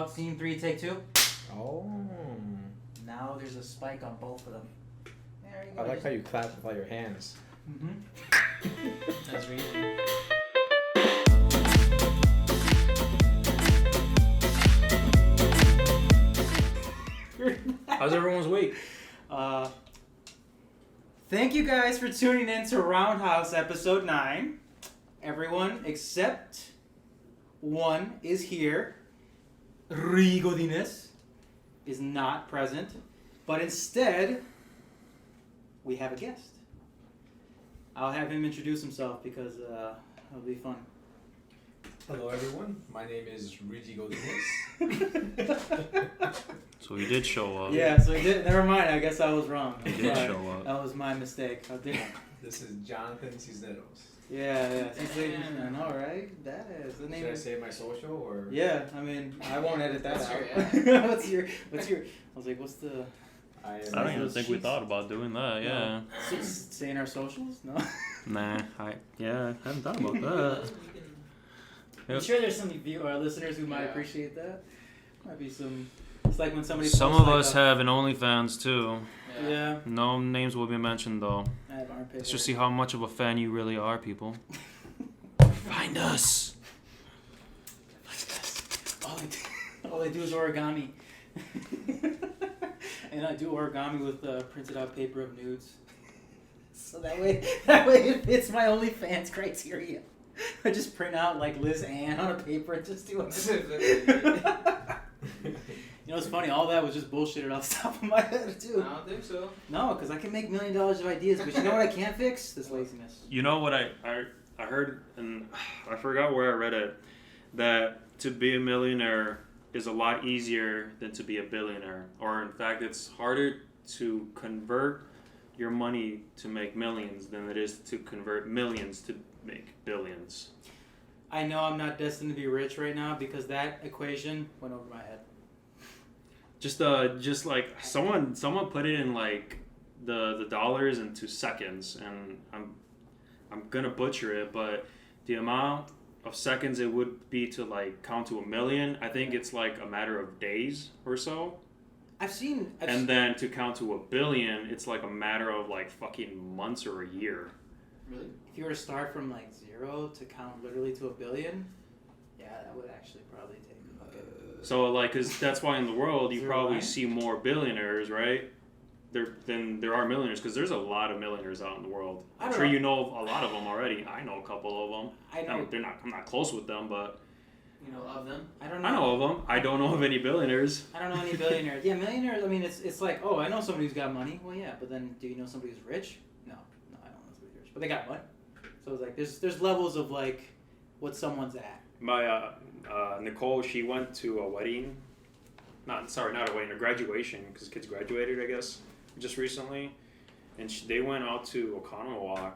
Scene 3, take 2. Oh. Now there's a spike on both of them. There you go. I like how you clap with all your hands. That's reason. How's everyone's week? Thank you guys for tuning in to RoundHaus episode 9. Everyone except one is here. Ruwyi Godinez is not present, but instead we have a guest. I'll have him introduce himself because it'll be fun. Hello everyone, my name is Ruwyi Godinez. So he did show up. Yeah, so he did. Never mind. I guess I was wrong. He did show up. That was my mistake. How dare. This is Jonathan Cisneros. Yeah. I know, right? That is the name. Should I say my social or? Yeah, I mean, I won't edit that out. What's your? I was like, what's the? I don't even think we thought about doing that. Yeah. No. Saying our socials? No. Nah. I hadn't thought about that. I'm sure there's some listeners who might appreciate that. Might be some. It's like when somebody. Some of us have an OnlyFans too. Yeah. No names will be mentioned though. I have armpit. Let's just see how much of a fan you really are, people. Find us. All they do is origami. And I do origami with printed out paper of nudes. So that way it fits my OnlyFans criteria. I just print out like Liz Ann on a paper and just do it. You know, it's funny, all that was just bullshitted off the top of my head, too. I don't think so. No, because I can make $1 million of ideas, but you know what I can't fix? This laziness. You know what I heard, and I forgot where I read it, that to be a millionaire is a lot easier than to be a billionaire. Or in fact, it's harder to convert your money to make millions than it is to convert millions to make billions. I know I'm not destined to be rich right now because that equation went over my head. Just like someone put it in like the dollars into seconds, and I'm gonna butcher it, but the amount of seconds it would be to like count to 1 million, I think it's like a matter of days or so. Then to count to 1 billion, it's like a matter of like fucking months or a year. Really? If you were to start from like 0 to count literally to 1 billion, yeah, that would actually probably take a bucket. So like, cause that's why in the world you probably see more billionaires, right? Than there are millionaires, because there's a lot of millionaires out in the world. I'm sure you know a lot of them already. I know a couple of them. I know I'm not close with them, but you know of them. I don't know. I know of them. I don't know of any billionaires. I don't know any billionaires. Yeah, millionaires. I mean, it's like, oh, I know somebody who's got money. Well, yeah, but then do you know somebody who's rich? No, I don't know somebody who's rich, but they got money. So it's like there's levels of like what someone's at. My Nicole, she went to a wedding. Not a wedding, a graduation, because kids graduated, I guess, just recently, and they went out to Oconomowoc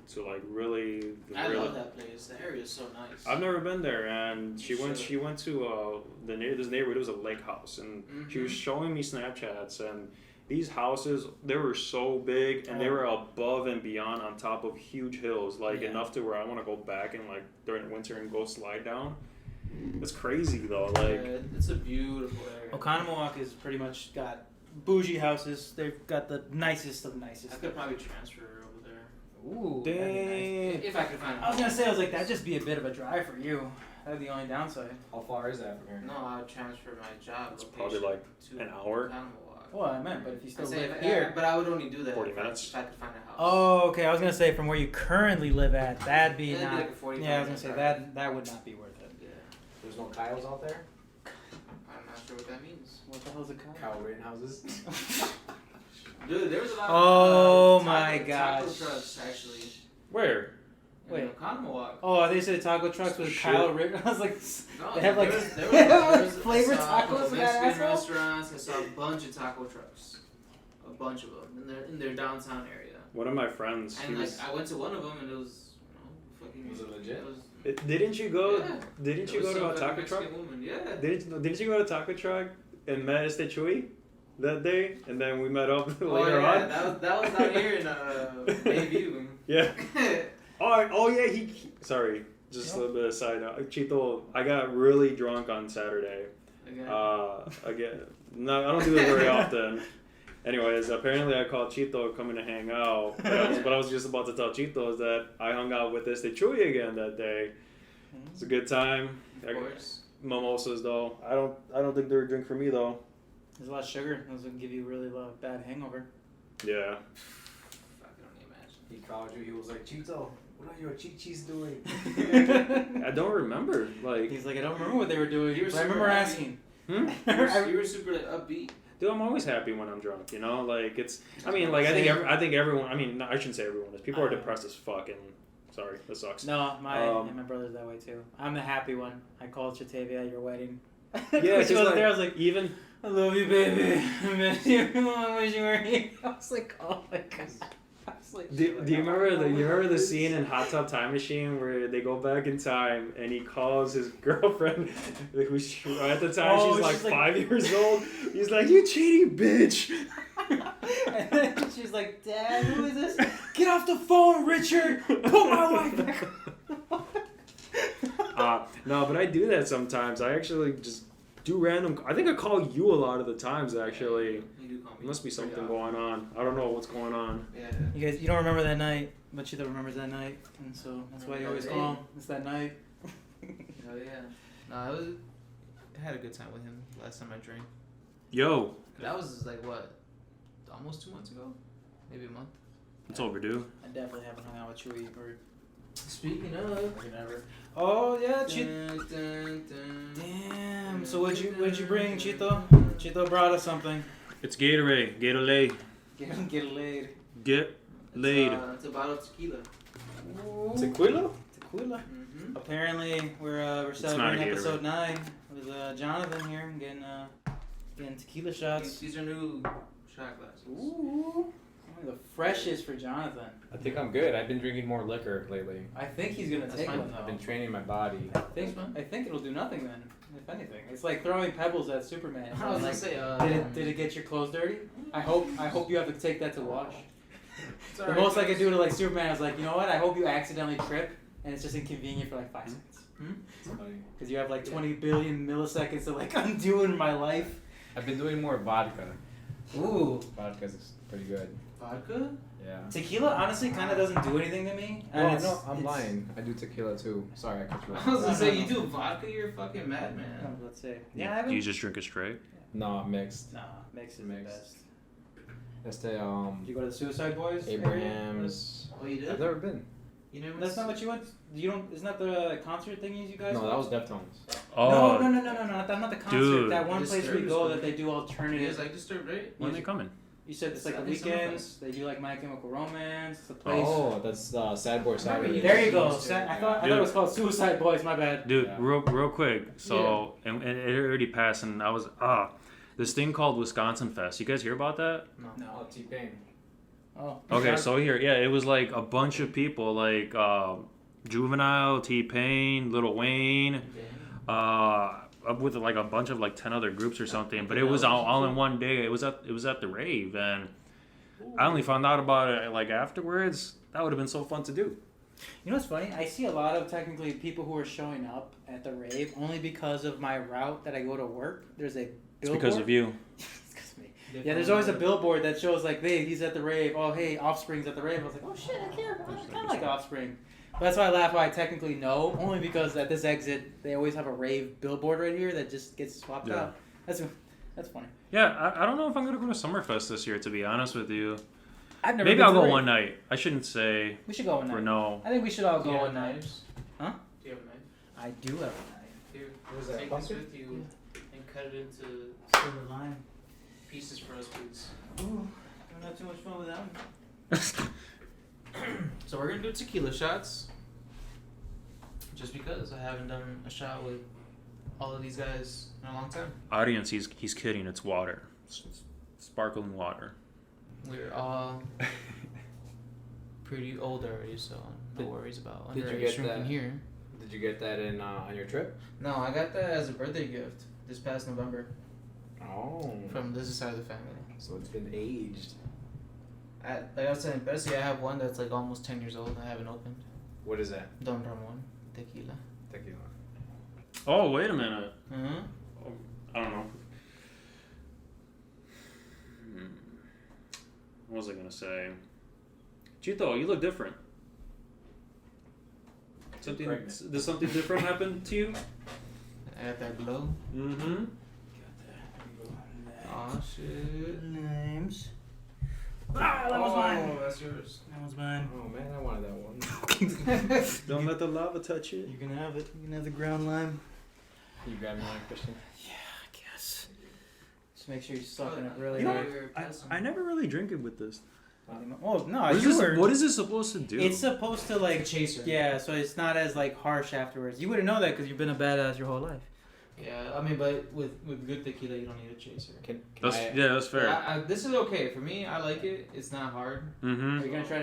to like really. I love that place. The area is so nice. I've never been there, and she went to this neighborhood. It was a lake house, and she was showing me Snapchats, and these houses, they were so big, and they were above and beyond on top of huge hills, like enough to where I want to go back and like during the winter and go slide down. It's crazy though, like it's a beautiful area. Oconomowoc is pretty much got bougie houses. They've got the nicest of nicest. I could probably transfer over there. Ooh, dang. Nice. If I could find. I was gonna say, that'd just be a bit of a drive for you. That'd be the only downside. How far is that from here? No, I would transfer my job. It's probably like an hour. Well, I meant, but if you still live here. But I would only do that 40 minutes. if I could find a house. Oh, okay. I was gonna say from where you currently live at, that'd be It'd not. be like a 45 yeah, I was gonna say minute that would not be worth it. Yeah. There's no Kyles out there? I'm not sure what that means. What the hell's a Kyle? Kyle Rittenhouses? Dude, there was a lot of taco gosh. trucks actually. Where? Wait. Oconomowoc. Oh, they said taco trucks with Kyle Rittenhouse. I was like, No, they have like there was flavored I saw tacos in that Mexican asshole? restaurants. I saw a bunch of taco trucks. A bunch of them in their downtown area. One of my friends. And I went to one of them and it was, fucking. Was it legit? Didn't you go? Yeah. Didn't you go to a taco truck? Woman. Yeah. Didn't you go to a taco truck and met Chuy that day, and then we met up later on? That was down here in Bayview. Yeah. Oh yeah. He sorry. Just a little bit of side note. Chito, I got really drunk on Saturday, Again. No, I don't do that very often. Anyways, apparently I called Chito coming to hang out. But I was just about to tell Chito is that I hung out with Ruwyi again that day. It's a good time. Of course. Mimosas though. I don't think they're a drink for me though. There's a lot of sugar. Those would give you really bad hangover. Yeah. I can only imagine. He called you. He was like, Chito, what are your chichis doing? I don't remember. Like He's like, I don't remember what they were doing. You were But I remember super asking. You were super upbeat. Dude, I'm always happy when I'm drunk. You know, like it's. I mean, like I think everyone. I mean, no, I shouldn't say everyone is. People are depressed as fuck, and sorry, that sucks. No, my brother's that way too. I'm the happy one. I called Chatavia at your wedding. Yeah, when she was like, there, I was like, even. I love you, baby. I miss you. I wish you were here. I was like, oh my god. I was like, Do you remember the scene in Hot Tub Time Machine where they go back in time and he calls his girlfriend, who's at the time she's like 5 years old. He's like, "You cheating bitch." And then she's like, Dad, who is this? Get off the phone, Richard. Put my wife back. No, but I do that sometimes. I actually just do random. I think I call you a lot of the times actually. You do call me. There must be something going on. I don't know what's going on. Yeah. You don't remember that night, but Chito remembers that night, and so that's why you always call him. It's that night. Oh yeah. No, I had a good time with him last time I drank. Yo, That was like what, almost 2 months ago, maybe a month. it's overdue. I definitely haven't hung out with Chewy or Speaking of. never. Oh yeah, Damn. So what'd you bring, Chito? Chito brought us something. It's Gatorade. Gatorade. Get laid. Get laid. It's a bottle of tequila. Tequila? Tequila. Mm-hmm. Apparently, we're not a celebrating Gatorade. episode 9 with Jonathan here getting tequila shots. These are new shot glasses. Ooh, the freshest for Jonathan. I think I'm good. I've been drinking more liquor lately. I think he's gonna That's take fine. one though. I've been training my body. I think it'll do nothing then. If anything, it's like throwing pebbles at Superman. I was Like, gonna say, did it get your clothes dirty? I hope you have to take that to wash. it's The alright, most I guys. could do to like Superman is like, you know what? I hope you accidentally trip and it's just inconvenient for like 5 seconds. It's funny. Because you have like 20 billion milliseconds to like undo in my life. I've been doing more vodka. Ooh. Vodka's pretty good. Vodka? Yeah. Tequila honestly kind of doesn't do anything to me. No, And no, I'm it's- lying. I do tequila too. Sorry, I cut you off. I was gonna say, No. you do vodka, you're a fucking madman. No, let's say. Yeah, I haven't. You just drink it straight? No, mixed. Nah, mix is the Mixed. best. That's the Did you go to the Suicide Boys? area? Abraham's. Oh, you did? I've never been. You never That's not what you went. You don't. Isn't that the concert thingies you guys? No, went that was to? Deftones. Oh, No, not the concert. Dude. That one place we Disturbed go is that they do You alternative. guys like Disturbed, right? when are they coming? You said it's like the I think some of weekends. They do like My Chemical Romance. The place. Oh, that's Sad Boy Saturday. There you go. Disturbed, I thought Dude. it was called Suicide Boys. My bad. Dude, Yeah. real quick. So, and it already passed, and I was this thing called Wisconsin Fest. You guys hear about that? No. Oh, T-Pain. Oh. Okay, so it was like a bunch of people, like Juvenile, T-Pain, Lil Wayne, with like a bunch of like 10 other groups or something. But it was all in one day. It was at the rave, and I only found out about it like afterwards. That would have been so fun to do. You know what's funny? I see a lot of technically people who are showing up at the rave only because of my route that I go to work. There's a billboard. It's because of you. It's 'cause of me. Yeah, there's always a billboard that shows like, hey, he's at the rave. Oh, hey, Offspring's at the rave. I was like, oh shit, I care. I kind of like Offspring. But that's why I laugh. Why I technically know, only because at this exit they always have a rave billboard right here that just gets swapped Yeah. out. That's funny. Yeah, I don't know if I'm gonna go to Summerfest this year. To be honest with you, I've never. maybe been I'll to the go rave. one night. I shouldn't say We should go one for night. no. I think we should all Do go you have one night. knives? Huh? Do you have a knife? I do have a knife. Here, What is that, take this pumpkin? with you and cut it into Silver line. pieces for us, please. Ooh, don't have too much fun with that one. So we're gonna do tequila shots. Just because I haven't done a shot with all of these guys in a long time. Audience, he's kidding. It's water, it's sparkling water. We're all pretty old already, so no worries about Did you underage get drinking that? here. Did you get that in on your trip? No, I got that as a birthday gift this past November Oh. from this side of the family. So it's been aged. Like I was saying, Bessie, I have one that's like almost 10 years old. I haven't opened. What is that? Don Ramon tequila. Tequila. Oh, wait a minute. Mm-hmm. was I gonna say? Chito, you look different. Does something different happen to you? I got that glow. Mm-hmm. Oh shit. Names. Ah, that was mine. Oh, that's yours. That was mine. Oh man, I wanted that one. Don't let the lava touch it. You can have it. You can have the ground lime. You grabbing one, Christian? Yeah, I guess. Just make sure you're sucking it really You know hard. I never really drink it with this. Oh no! What is this supposed to do? It's supposed to like chaser. Yeah, so it's not as like harsh afterwards. You wouldn't know that because you've been a badass your whole life. Yeah, I mean, but with good tequila, you don't need a chaser. That's fair. This is okay for me. I like it. It's not hard. Mm-hmm. Are you gonna try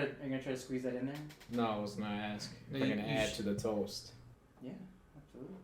to squeeze that in there? No, I was gonna ask. No, If I you- can you add sh- to the toast. Yeah, absolutely.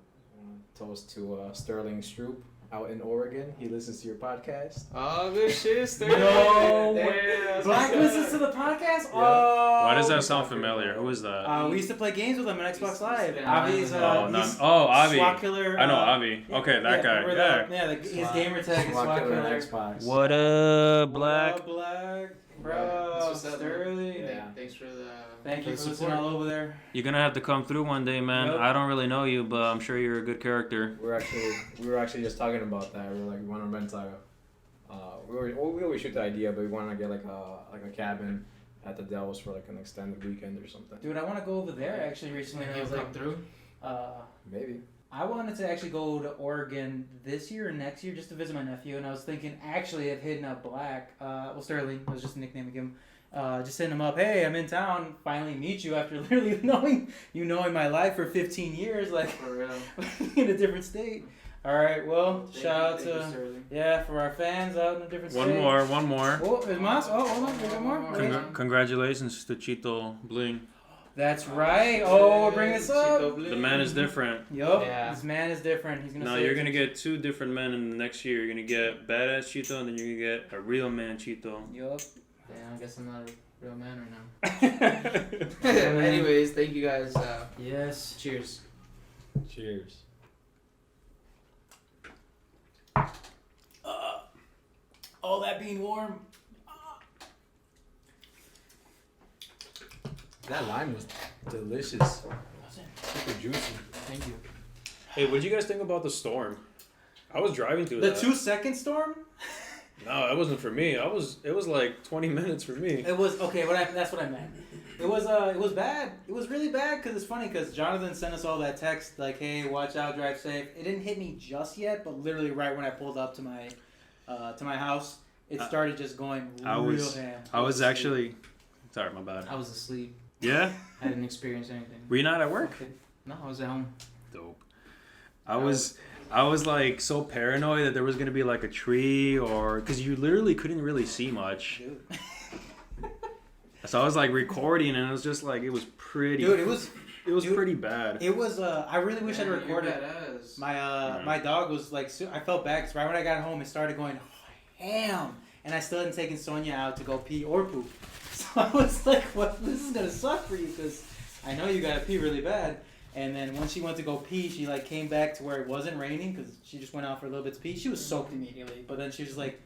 Toast to Sterling Stroop out in Oregon. He listens to your podcast. Oh, good shit, Sterling. No Damn, way. that's Black what's listens up. to the podcast. Yeah. Oh. Why does that sound familiar? Who is that? We used to play games with him on Xbox Live. Yeah, Avi's Avi. SWAT killer. I know Avi. Okay, that guy. remember Yeah. his gamer tag is SWAT Killer on killer. Xbox. What up, Black? What up, Black? That's Bro, what's up, Sterling. Yeah. Thanks for the. Thank you for the listening all over there. You're gonna have to come through one day, man. Yep. I don't really know you, but I'm sure you're a good character. We were actually just talking about that. We were like, we want to rent we always shoot the idea, but we want to get like a cabin at the Dells for like an extended weekend or something. Dude, I want to go over there actually recently. And I was come like, through. Maybe. I wanted to actually go to Oregon this year or next year just to visit my nephew, and I was thinking actually of hitting up Black. Sterling was just a nickname of him. Just hitting him up. Hey, I'm in town. Finally meet you after literally knowing my life for 15 years, like For real. in a different state. All right. Well, Thank shout out you, to Sterling. for our fans out in a different state. One more. Oh, is Mas? Oh, hold on. There's one more. Con- Wait. Congratulations to Chito Bling. That's right. Oh, we're bringing this up. The man is different. Yup. Yeah. This man is different. He's gonna. Now say you're it. gonna get two different men in the next year. You're gonna get badass Chito, and then you're gonna get a real man Chito. Yup. Damn, I guess I'm not a real man right now. Anyways, thank you guys. Yes. Cheers. Cheers. Oh, that being warm. That lime was delicious. Super juicy. Thank you. Hey, what did you guys think about the storm? I was driving through The that. 2-second storm. No, that wasn't for me. It was like 20 minutes for me. It was okay. That's what I meant. It was bad. It was really bad because it's funny because Jonathan sent us all that text like, "Hey, watch out, drive safe." It didn't hit me just yet, but literally right when I pulled up to my house, it started just going real ham. I was actually. Sorry, my bad. I was asleep. Yeah? I didn't experience anything. Were you not at work? No, I was at home. Dope. I was like so paranoid that there was gonna be like a tree or because you literally couldn't really see much. Dude. So I was like recording and it was just like it was pretty. Dude, it was pretty bad. It was. I really wish I'd recorded. My My dog was like. I felt bad because right when I got home, it started going ham, and I still hadn't taken Sonia out to go pee or poop. So I was like, "What? This is gonna suck for you because I know you gotta pee really bad." And then when she went to go pee, she like came back to where it wasn't raining because she just went out for a little bit to pee. She was soaked immediately, but then she was like,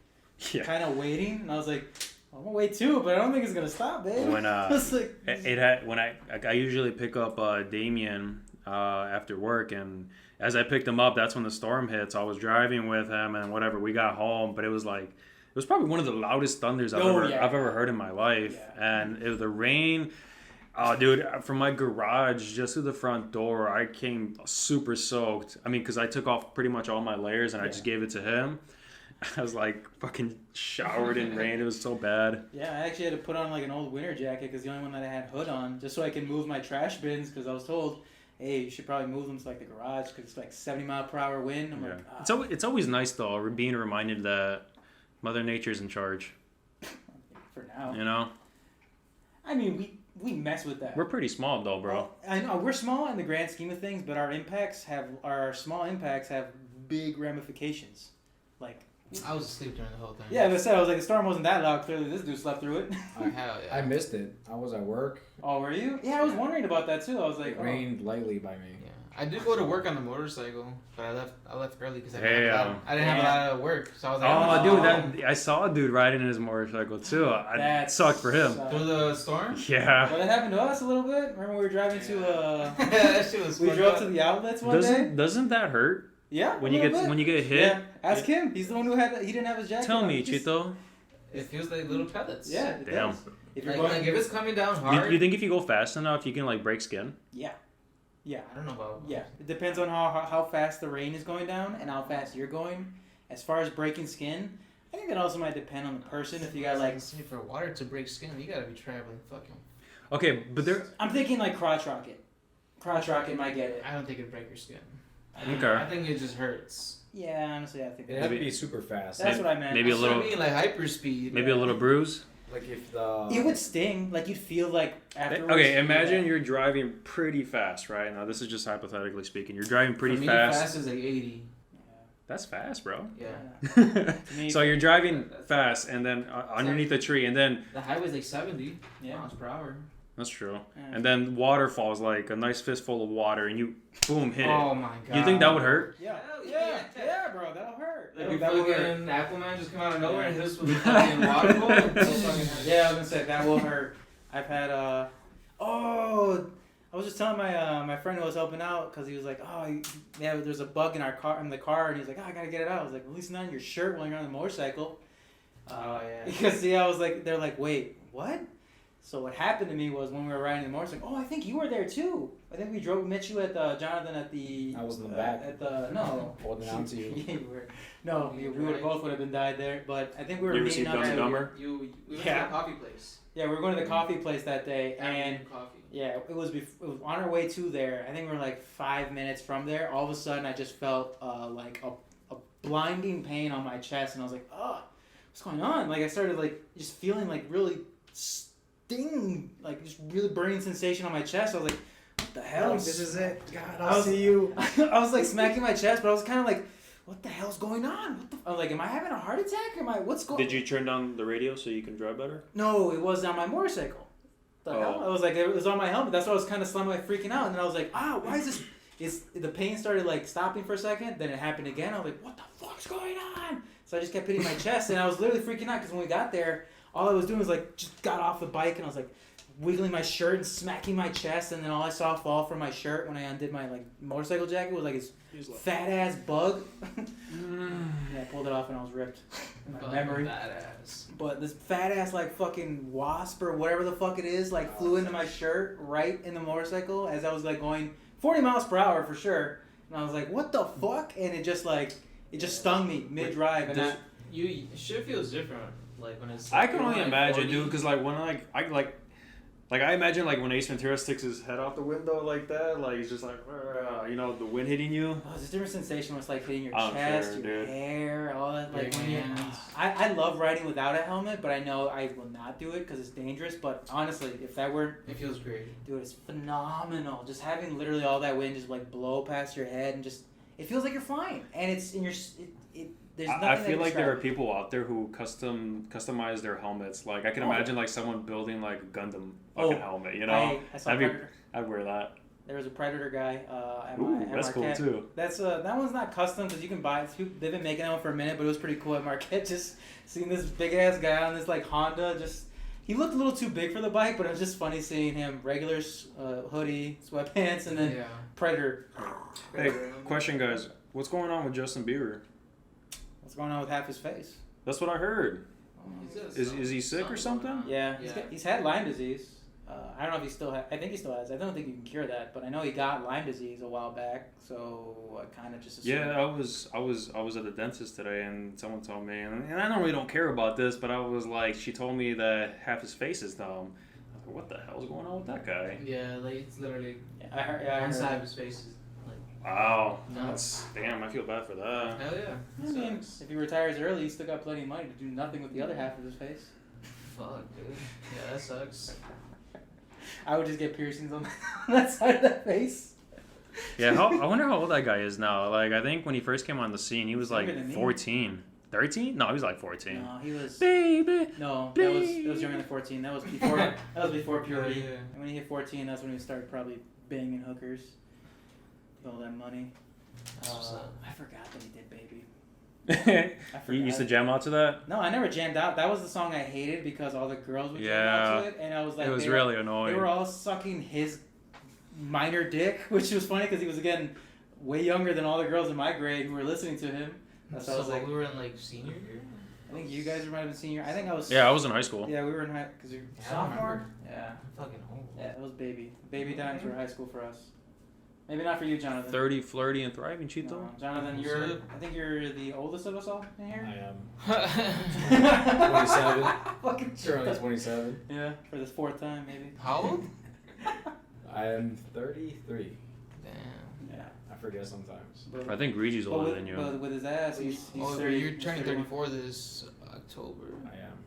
kind of waiting, and I was like, "I'm gonna wait too, but I don't think it's gonna stop, babe." When I was like, it had when I usually pick up Damien after work, and as I picked him up, that's when the storm hit. So I was driving with him, and whatever, we got home, but it was like it was probably one of the loudest thunders I've ever heard in my life, and it was the rain. Oh, dude, from my garage just to the front door, I came super soaked. I mean, because I took off pretty much all my layers and I just gave it to him. I was like fucking showered in rain. It was so bad. Yeah, I actually had to put on like an old winter jacket because the only one that I had hood on, just so I can move my trash bins because I was told, hey, you should probably move them to like the garage because it's like 70-mile-per-hour wind. I'm like, It's always nice though, being reminded that Mother Nature's in charge. For now. You know? I mean, we mess with that. We're pretty small though, bro. Well, I know we're small in the grand scheme of things, but our small impacts have big ramifications. Like I was asleep during the whole thing. yeah, as I said, I was like the storm wasn't that loud. Clearly, this dude slept through it. I missed it. I was at work. Oh, were you? Yeah, I was wondering about that too. I was like, It rained lightly by me. Yeah, I did go to work on the motorcycle, but I left early because I Damn. didn't have a lot of work. So I was like, Oh, dude, I saw a dude riding his motorcycle too. That sucked for him. through the storm. Yeah. Well, that happened to us a little bit. Remember we were driving to that shit was. we drove to the outlets one day. Doesn't that hurt? Yeah. When you get hit. Yeah. Ask him. He's the one who he didn't have his jacket. Tell on. me, Chito. It feels like little pellets. Yeah. It Damn. does. If you're Like if it's coming down hard. You think if you go fast enough, you can like break skin? Yeah. Yeah. I don't know about. Yeah. It depends on how fast the rain is going down and how fast you're going. As far as breaking skin, I think that also might depend on the person. If you got like for water to break skin, you gotta be traveling fucking. Okay, but I'm thinking like crotch rocket. Crotch rocket might get it. I don't think it'd break your skin. Okay. I think it just hurts. Yeah, honestly, I think It had to be super fast. that's what I meant. maybe a That's what little- I mean, like hyper speed. maybe a little bruise. Like if the. It would sting. Like you'd feel like afterwards. Okay, imagine you're driving pretty fast, right? Now this is just hypothetically speaking. You're driving pretty For me, fast. fast is like 80. That's fast, bro. Yeah. So you're driving fast, and then underneath the tree, and then The highway's like 70 Yeah. miles per hour. that's true. Yeah. And then water falls, like a nice fistful of water, and you boom hit Oh it. my god. You think that would hurt? Yeah. Hell Yeah. yeah. Yeah, bro. That'll hurt. Like That if will hurt. fucking Appleman just come out of nowhere and hit us with a fucking water bowl. Yeah, I was gonna say that will hurt. I've had I was just telling my friend who was helping out because he was like, yeah, there's a bug in the car, and he's like, I gotta get it out. I was like, at least not in your shirt while you're on the motorcycle. Oh yeah. Because I was like, they're like, wait, what? So what happened to me was when we were riding the motorcycle. Oh, I think you were there too. I think we met you at Jonathan at the. I was in the back. At the no. Holding on to you. Yeah, you were. No, we both would have been died there. But I think we were You ever meeting see up. Dumb and to- Dumber? We went Yeah. to a coffee place. Yeah, we were going to the coffee place that day, and Afternoon coffee. yeah, it was on our way to there. I think we were like 5 minutes from there. All of a sudden, I just felt like a blinding pain on my chest, and I was like, oh, what's going on? Like I started like just feeling like really sting, like just really burning sensation on my chest. I was like, what the hell? This is it. God, I was- see you. I was like smacking my chest, but I was kind of like, what the hell's going on? I was like, am I having a heart attack? What's going? Did you turn down the radio so you can drive better? No, it was on my motorcycle. The hell? I was like, it was on my helmet. That's why I was kind of slamming, like freaking out. And then I was like, why is this? The pain started like stopping for a second. Then it happened again. I was like, what the fuck's going on? So I just kept hitting my chest, and I was literally freaking out because when we got there, all I was doing was like just got off the bike, and I was like wiggling my shirt and smacking my chest, and then all I saw fall from my shirt when I undid my like motorcycle jacket was like this fat ass bug. Yeah, I pulled it off and I was ripped. In my memory. Badass. But this fat ass like fucking wasp or whatever the fuck it is like flew into my shirt right in the motorcycle as I was like going 40 miles per hour for sure. And I was like, what the fuck? And it just stung me mid drive. And Shit feels different. Like when it's. I can only like imagine, 40. dude, because like when I imagine like when Ace Ventura sticks his head out the window like that, like he's just like, the wind hitting you. oh, it's a different sensation when it's like hitting your I'm chest, sure, your dude. hair, all that. Like Your when you, hands. I love riding without a helmet, but I know I will not do it because it's dangerous. But honestly, if that were, It feels great. dude, it's phenomenal. Just having literally all that wind just like blow past your head and just it feels like you're flying, and it's in your there's nothing I that feel can like there are describe it. people out there who customize their helmets. Like I can imagine like someone building like a Gundam fucking helmet. You know, I saw That'd be- Predator. I'd wear that. There was a Predator guy at Ooh, at that's cool Marquette. too. That's that one's not custom because you can buy it. They've been making that one for a minute, but it was pretty cool at Marquette. Just seeing this big ass guy on this like Honda. He looked a little too big for the bike, but it was just funny seeing him regular hoodie, sweatpants, and then Predator. Hey, question, guys. What's going on with Justin Bieber? What's going on with half his face? That's what I heard. Is Is he sick or something? Yeah, Yeah. he's had Lyme disease. I don't know if he still has. I think he still has. I don't think you can cure that, but I know he got Lyme disease a while back. So I kind of just assumed. Yeah, I was at the dentist today, and someone told me, and I normally don't care about this, but I was like, she told me that half his face is numb. I was like, what the hell's going on with that guy? Yeah, like it's literally I heard. Yeah, I one heard. side of his face is like. Wow, No. that's damn. I feel bad for that. Hell yeah. I mean, Sucks. if he retires early, he's still got plenty of money to do nothing with the other half of his face. Fuck, dude. Yeah, that sucks. I would just get piercings on that side of the face. Yeah, I wonder how old that guy is now. Like, I think when he first came on the scene, he was like Younger than me. 14. 13? No, he was like 14. No, he was. Baby. No, it was younger than 14. That was before. That was before puberty. Yeah. And when he hit 14, that's when he started probably banging hookers. All that money. What's up? I forgot that he did Baby. I You used to forgot. jam out to that? No, I never jammed out. That was the song I hated because all the girls would jam out to it, and I was like, it was they really They annoying. were all sucking his minor dick, which was funny because he was again way younger than all the girls in my grade who were listening to him. That's why I So was like, we were in like senior year. I think you guys might have been senior. I think I was. Yeah, I was in high school. Yeah, we were in high because you're Yeah, I sophomore. remember. Yeah. I'm fucking old. Yeah, it was Baby. Baby times were high school for us. Maybe not for you, Jonathan. 30, flirty, and thriving, Chito. No, Jonathan, I think you're the oldest of us all in here. I am 27. Fucking Currently 27. Yeah, for this fourth time, maybe. How old? I am 33. Damn. Yeah. I forget sometimes. I think Reggie's But older with, than you. but with his ass, he's Oh, 30, you're turning 31. 34 this October. I am.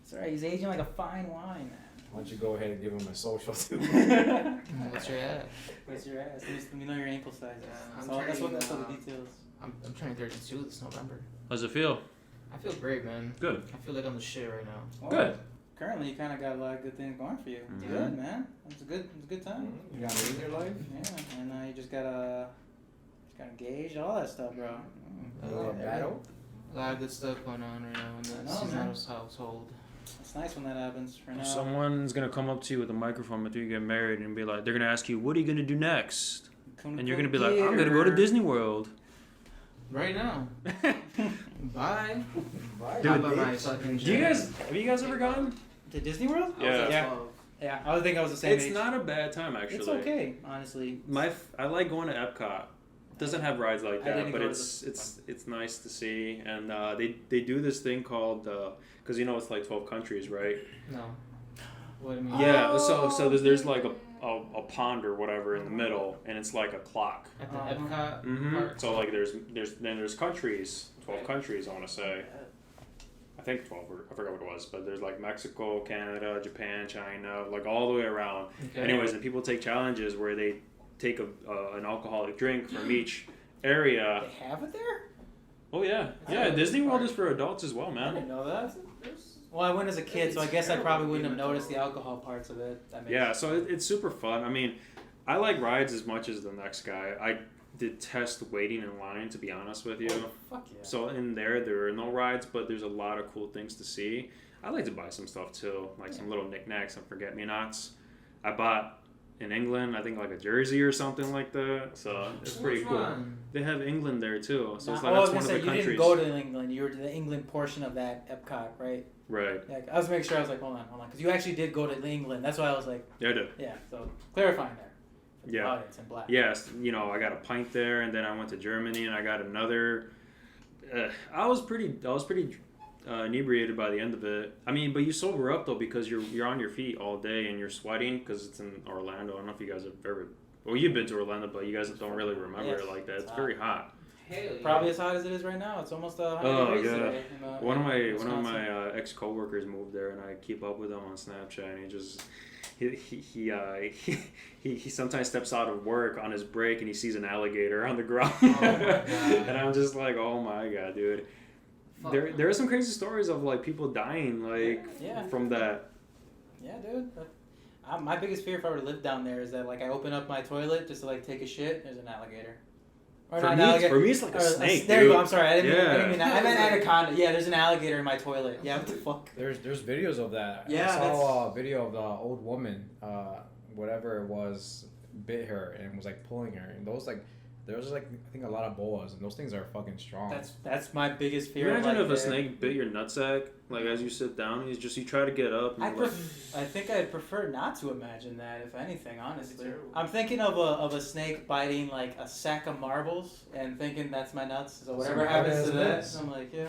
It's alright, he's aging like a fine wine, Why don't you go ahead and give him a social too? man. What's your at? What's your ass? Let me know your ankle size. I'm That's all the turning, details. I'm turning 32 this November. How's it feel? I feel great, man. Good. I feel like I'm the shit right now. Well, Good. Currently, you kind of got a lot of good things going for you. Mhm. Good, man. It's a good time. You got me in your life? Yeah, and you just got engaged, all that stuff, bro. A little battle? A lot of good stuff going on right now in the I know, man. Cisneros household. It's nice when that happens. For now. Someone's gonna come up to you with a microphone after you get married and be like, they're gonna ask you, "What are you gonna do next?" And you're gonna be like, "I'm gonna go to Disney World." Right now. Bye. Bye. Dude, Bye, my fucking Do you jet. guys have you guys ever gone? To Disney World? Yeah. Yeah. Yeah, I would think I was the same It's age. not a bad time actually. It's okay, honestly. I like going to Epcot. It doesn't have rides like I that, didn't but go to it's nice to see. And they do this thing called because it's like 12 countries, right? No. What do you mean? Yeah. So there's like a pond or whatever in the middle, and it's like a clock. At the Epcot Mm-hmm. park? So like there's countries, 12 countries I want to say. I think 12 or I forgot what it was, but there's like Mexico, Canada, Japan, China, like all the way around. Okay. Anyways, and people take challenges where they take an alcoholic drink from each area. They have it there? Oh yeah, I yeah. know. Disney World is for adults as well, I man. didn't know that. Well, I went as a kid, so I guess I probably wouldn't have noticed the alcohol parts of it. That makes Yeah, so it's super fun. I mean, I like rides as much as the next guy. I detest waiting in line, to be honest with you. Fuck yeah. So in there are no rides, but there's a lot of cool things to see. I like to buy some stuff too, like some little knickknacks and forget-me-nots. I bought in England, I think like a jersey or something like that. So it's pretty Which cool. one? They have England there too, so it's I like was that's one gonna of say, the you countries. didn't go to England. You were to the England portion of that Epcot, right? Right. Yeah, I was making sure. I was like, hold on, because you actually did go to England. That's why I was like, Yeah, I did. yeah. So clarifying there. For the Yeah. audience in black. Yes, I got a pint there, and then I went to Germany, and I got another. I was pretty inebriated by the end of it. I mean, but you sober up though because you're on your feet all day and you're sweating because it's in Orlando. I don't know if you guys have ever. Well, you've been to Orlando, but you guys don't really remember Yes, it like that. it's It's hot. very hot. Hell yeah. Probably as hot as it is right now. It's almost 100 Oh, degrees yeah. today. One of Wisconsin. my ex coworkers moved there, and I keep up with him on Snapchat. And he sometimes steps out of work on his break, and he sees an alligator on the ground. Oh my God. And I'm just like, oh my god, dude. There are some crazy stories of like people dying Yeah. from that. Yeah, dude. My biggest fear if I were to live down there is that like I open up my toilet just to like take a shit, there's an alligator. Or For not an me, alligator. for me, it's like a Or snake. There you dude. go. I'm sorry. I didn't mean that. I meant Yeah. anaconda. Yeah, there's an alligator in my toilet. Yeah, what the fuck? There's videos of that. Yeah, I saw a video of the old woman, whatever it was, bit her and was like pulling her, and there's like I think a lot of boas, and those things are fucking strong. That's my biggest fear. Imagine of, if like, a snake bit your nutsack, like as you sit down, you try to get up. And I think I'd prefer not to imagine that, if anything, honestly. Terrible. I'm thinking of a snake biting like a sack of marbles and thinking that's my nuts. So whatever So happens hard to as that, this. I'm like, yeah,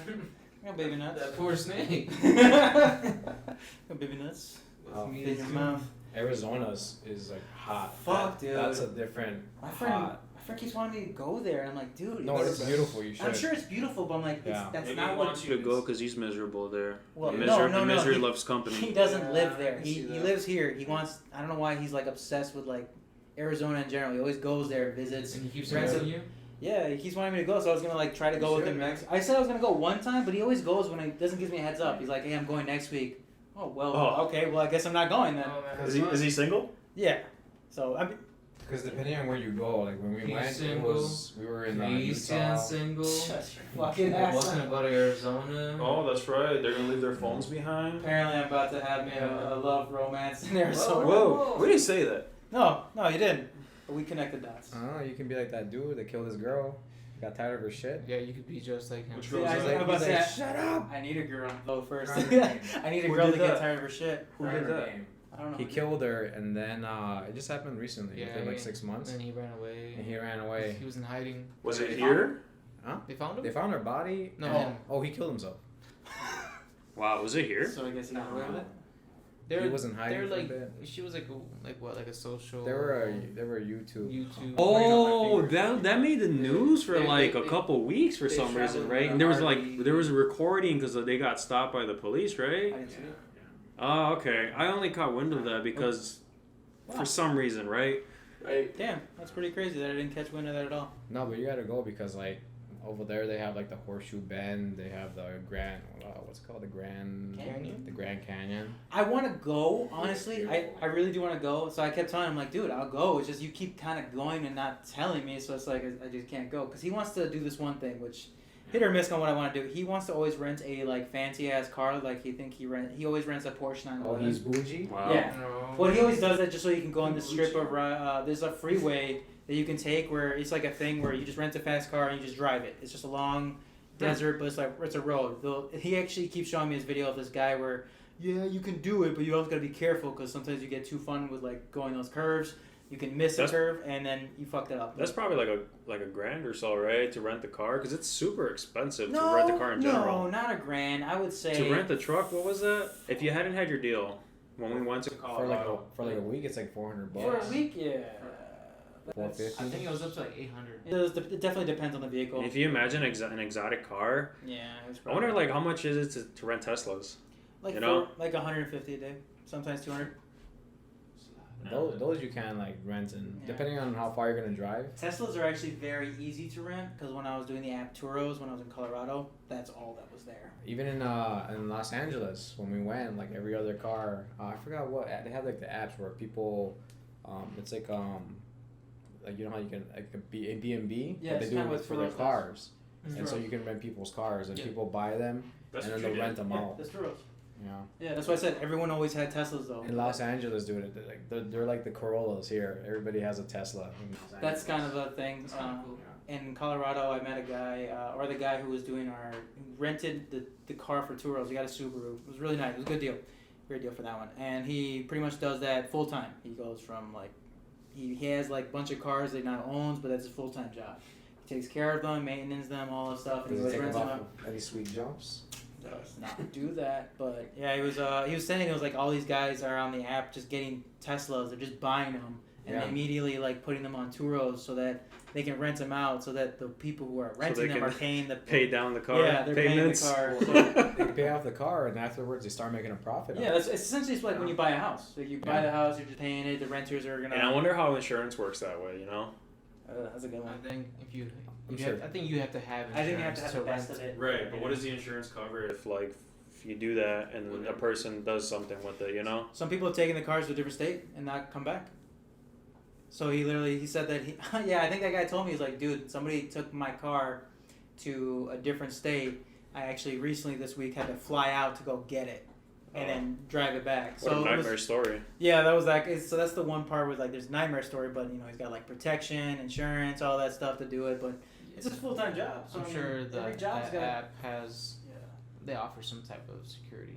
I got baby nuts. That poor snake. Got baby nuts Oh. in your mouth. Arizona's is like hot. Fuck, dude. That's a different My friend hot. keeps wanting me to go there, and I'm like, dude. No, it's beautiful. You should. I'm sure it's beautiful, but I'm like, Yeah. that's Maybe not he what. wants you to go because he's miserable there. Well, And no, misery he- loves company. He doesn't Yeah, live I there. can He see that. lives here. He wants. I don't know why he's like obsessed with like Arizona in general. He always goes there, visits. And he keeps Rents inviting it. you? Yeah, he keeps wanting me to go, so I was gonna like try to You go with should, him man. next. I said I was gonna go one time, but he always goes when he doesn't give me a heads up. He's like, "Hey, I'm going next week." Oh well, Oh. okay. Well, I guess I'm not going then. Oh, man, Is he single? Yeah. So I mean, Because depending on where you go, like when we He's went, single. we were in He's Utah. single. Shut your fucking They ass wasn't up. gonna go to Arizona. Oh, that's right. They're gonna leave their phones behind. Apparently, I'm about to have me a love romance in Arizona. Whoa, we didn't say that. No, you didn't. But we connected dots. I don't know, you can be like that dude that killed his girl, got tired of her shit. Yeah, you could be just like him. Which Yeah, girl's I that? was about to say, shut up! I need a girl though first. Her name. I need a Who girl to did get that? tired of her shit. Who did that? I don't know. He killed her, and then it just happened recently, Yeah, within like he- 6 months. And he ran away. And he ran away. He was in hiding. Was They it found here? They found him? They found her body. No, and- him. Oh, he killed himself. Wow, was it here? So I guess he got away with it. He was in hiding They're for a like, bit. she was like a social. They were YouTube. YouTube. Oh, that made the news for They- like they- a couple weeks for they some reason, traveled right? with And a there was RV. there was a recording because they got stopped by the police, I right? didn't see it. Oh, okay. I only caught wind of that because Wow. for some reason, right? Right. Damn, that's pretty crazy that I didn't catch wind of that at all. No, but you gotta go because like over there they have like the Horseshoe Bend. They have the Grand. What's it called? The Grand Canyon? The Grand Canyon. I want to go, honestly. I really do want to go. So I kept telling him, like, dude, I'll go. It's just you keep kind of going and not telling me. So it's like, I just can't go. Because he wants to do this one thing, which hit or miss on what I want to do. He wants to always rent a, like, fancy-ass car. Like, he always rents a Porsche 911. Oh, he's bougie. Wow. Yeah. No. Well, he always does that just so you can go on the strip of, there's a freeway that you can take where it's like a thing where you just rent a fast car and you just drive it. It's just a long desert, but it's a road. He actually keeps showing me his video of this guy where, yeah, you can do it, but you also got to be careful because sometimes you get too fun with like going those curves. You can miss a curve and then you fucked it up. That's probably like a grand or so, right? To rent the car because it's super expensive to rent the car in general. No, not a grand. I would say To rent the truck, what was that? If you hadn't had your deal when we went to Colorado, For like a week, it's like $400. for a week, yeah. That's- $450. I think it was up to like 800. It definitely depends on the vehicle. if you imagine an exotic car, Yeah, it was I wonder like how much is it to rent Teslas? like you know? like 150 a day, sometimes 200. Those you can like rent, and Yeah. depending on how far you're gonna drive. Teslas are actually very easy to rent because when I was doing the app Turos when I was in Colorado, that's all that was there. Even in Los Angeles when we went, like every other car, I forgot what they have like the apps where people, it's like you know how you can like a B&B, Yeah, but they it's do kinda it what for their Turos does. cars, It's and so Turos. you can rent people's cars, and Yeah. people buy them, That's and what then you they'll did. rent them Yeah, out. that's Turos. Yeah. Yeah, that's why I said everyone always had Teslas though. In Los Angeles, dude, they're like the Corollas here. Everybody has a Tesla. in Los That's Angeles. kind of a thing. That's kind of cool. In Colorado, I met a guy, or the guy who was doing who rented the car for Turos. He got a Subaru. It was really nice. It was a good deal. Great deal for that one. And he pretty much does that full time. He goes from like, he has like a bunch of cars that he not owns, but that's his full time job. He takes care of them, maintenance them, all that stuff, and he Does always it take rents them them off out. any sweet jumps? Does not do that, but yeah, he was saying it was like all these guys are on the app just getting Teslas, they're just buying them and Yeah. immediately like putting them on Turos so that they can rent them out, so that the people who are renting they them are can paying the Pay down the car. Yeah, they're payments. paying the car. They pay off the car, and afterwards they start making a profit. Yeah, that's it's essentially like when you buy a house. Like you buy Yeah. the house, you're just paying it. The renters are gonna. And I wonder how insurance works that way. You know. That's a good one. I think if you, I'm you sure. have, I think you have to have insurance I think you have to have the rent. best of it. Right, but what does the insurance cover if you do that and a person does something with it? You know. Some people have taken the cars to a different state and not come back. So he said that yeah, I think that guy told me, he's like, dude, somebody took my car to a different state. I actually recently this week had to fly out to go get it and then drive it back. What So a it was- nightmare story. yeah, that was that. So that's the one part where like there's nightmare story, but you know he's got like protection, insurance, all that stuff to do it. But it's a full time job. So I'm I mean, sure every that job's got app has, yeah. they offer some type of security.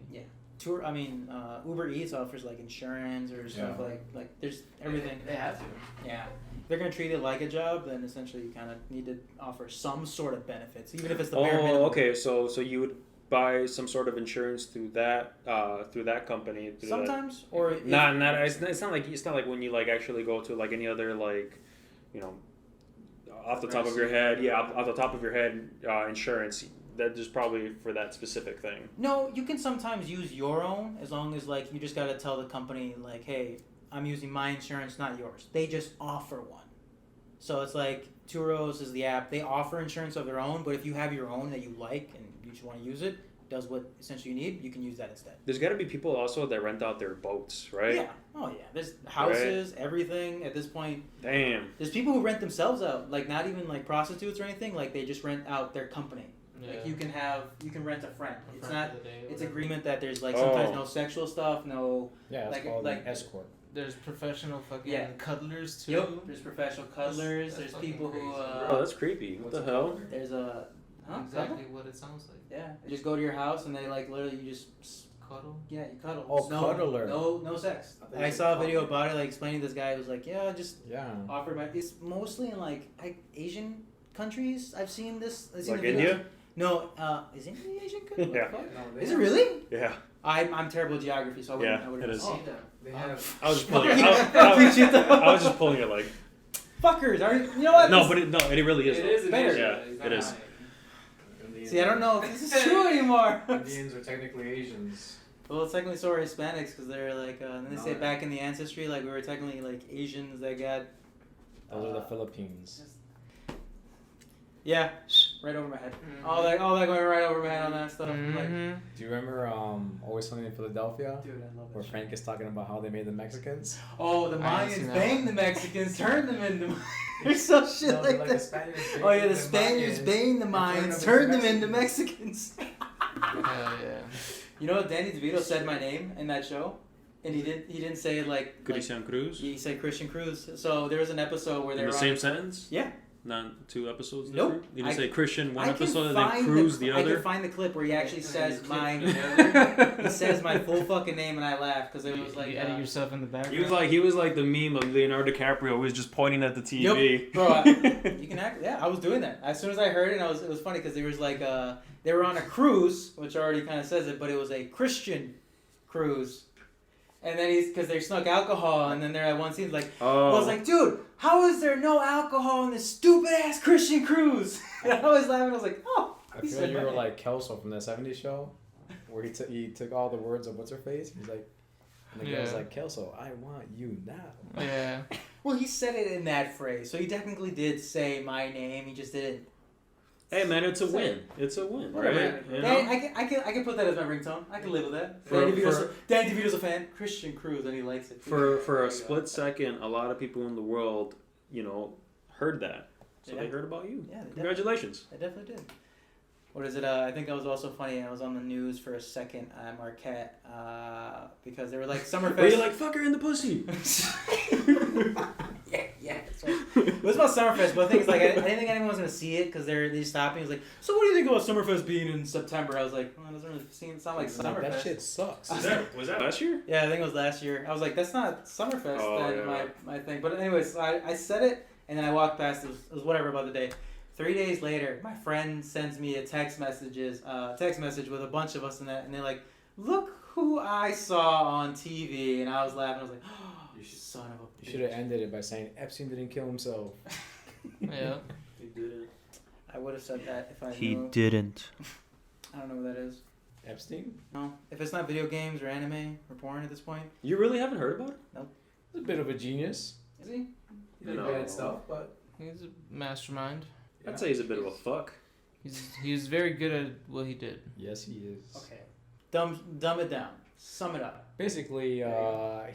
Uber Eats offers like insurance or stuff Yeah. like there's everything. They have to. Yeah. If they're gonna treat it like a job, then essentially you kind of need to offer some sort of benefits, even if it's the bare minimum. Oh, okay. So you would buy some sort of insurance through that company. Through Sometimes, or That. Not. It's not like when you like actually go to like any other like, you know, off the top of your head. Yeah, off the top of your head, insurance. That is probably for that specific thing. No, you can sometimes use your own as long as like you just gotta tell the company like, hey, I'm using my insurance, not yours. They just offer one. So it's like Turos is the app. They offer insurance of their own, but if you have your own that you like and you just want to use it, does what essentially you need, you can use that instead. There's got to be people also that rent out their boats, right? Yeah. Oh yeah. There's houses, everything at this point. Damn. There's people who rent themselves out, like not even like prostitutes or anything. Like they just rent out their company. Yeah. Like you can rent a friend. A It's friend not. for the day, It's whatever. agreement that there's like sometimes Oh. no sexual stuff, no. Yeah, it's Like- called like- an escort. There's professional fucking Yeah. cuddlers too. Yep. There's professional cuddlers. That's there's fucking people who. crazy. Bro, that's creepy. What the hell? There's a. Huh? Exactly what it sounds like. Yeah. They just go to your house and they like literally you just. Cuddle. Yeah, you cuddle. Oh, no, cuddler. No sex. I thought And you I said saw a video cuddle. about it, like explaining this guy was like, yeah, just Yeah. offered my. It's mostly in like Asian countries. I've seen this. I've seen Like the videos. India? No, is India Asian country? What the Yeah. fuck? Is it really? Yeah. I'm terrible at geography, so I wouldn't. Yeah, I wouldn't it is. know. They have. I was just pulling. Fuck. I was just pulling it like. Fuckers, are you? You know what? No, but it really is. It though. is in better. Asia. Yeah, It's it not is. high. See, I don't know if this is true anymore. Indians are technically Asians. Well, it's technically so are Hispanics because they're like, then they No, say yeah. back in the ancestry, like we were technically like Asians that got. Those are the Uh, Philippines. Yeah, right over my head. Mhm. All that going right over my head on that stuff. Like, Mhm. Do you remember Always Sunny in Philadelphia? dude, I love Where that. Frank is talking about how they made the Mexicans? Oh, the I haven't seen Mayans that banged one. the Mexicans, turned them into. There's some shit No, like like that. the Spaniards Oh yeah, the banged Spaniards Mayans banged the and Mayans, turned turned them them into into Mexicans. Hell yeah. You know, Danny DeVito said my name in that show, and he didn't say it like. Christian Cruz? He said Christian Cruz. So there was an episode where they In were the on same sentence? Yeah. Not 2 episodes Nope. different? You didn't I- say Christian one I can episode and then find Cruz the I other? can find the clip where he actually says my. together. He says my full fucking name, and I laugh because it You, was like. you edit yourself in the background. He was like the meme of Leonardo DiCaprio who was just pointing at the TV. Yep. Bro, you can act. Yeah, I was doing that as soon as I heard it. It was funny because there was like they were on a cruise, which already kind of says it, but it was a Christian cruise. And then because they snuck alcohol, and then there at one scene like Oh. I was like, dude, how is there no alcohol on this stupid ass Christian cruise? And I was laughing. I was like, oh. I he feel said like you my were name. like Kelso from the '70s show, where he took all the words of what's her face. He's like, and the girl's Yeah. like, Kelso, I want you now. Yeah. Well, he said it in that phrase, so he technically did say my name. He just didn't. Hey man, it's a win. It's a win, Whatever. right? You Hey, know? I can put that as my ringtone. I can live with that. For- Danny DeVito's a fan. Christian Cruz, and he likes it. For There a you go. split second, a lot of people in the world, heard that. So Yeah. they heard about you. Yeah, they Congratulations. definitely did. What is it? I think that was also funny. I was on the news for a second, Marquette, because they were like Summerfest. Were you like, fuck her in the pussy? yeah. So, it was about Summerfest, but the thing is, like, I didn't think anyone was gonna see it because they stopped me. It was like, so what do you think about Summerfest being in September? I was like, well, it doesn't really sound like Summerfest. That shit sucks. was that last year? Yeah, I think it was last year. I was like, that's not Summerfest, Oh, then yeah. my thing. But anyways, so I said it, and then I walked past. It was whatever about the day. 3 days later, my friend sends me a text message with a bunch of us in that, and they're like, look who I saw on TV. And I was laughing. I was like, oh, you son of a bitch. You should have ended it by saying Epstein didn't kill himself. Yeah. He didn't. I would have said that if I knew. Didn't. I don't know what that is. Epstein? No. If it's not video games or anime or porn at this point. You really haven't heard about it? He's a bit of a genius. Is he? He did No. bad stuff, but He's a mastermind. I'd say he's a bit of a fuck. He's very good at what he did. yes, he is. Okay. Dumb it down. Sum it up. Basically,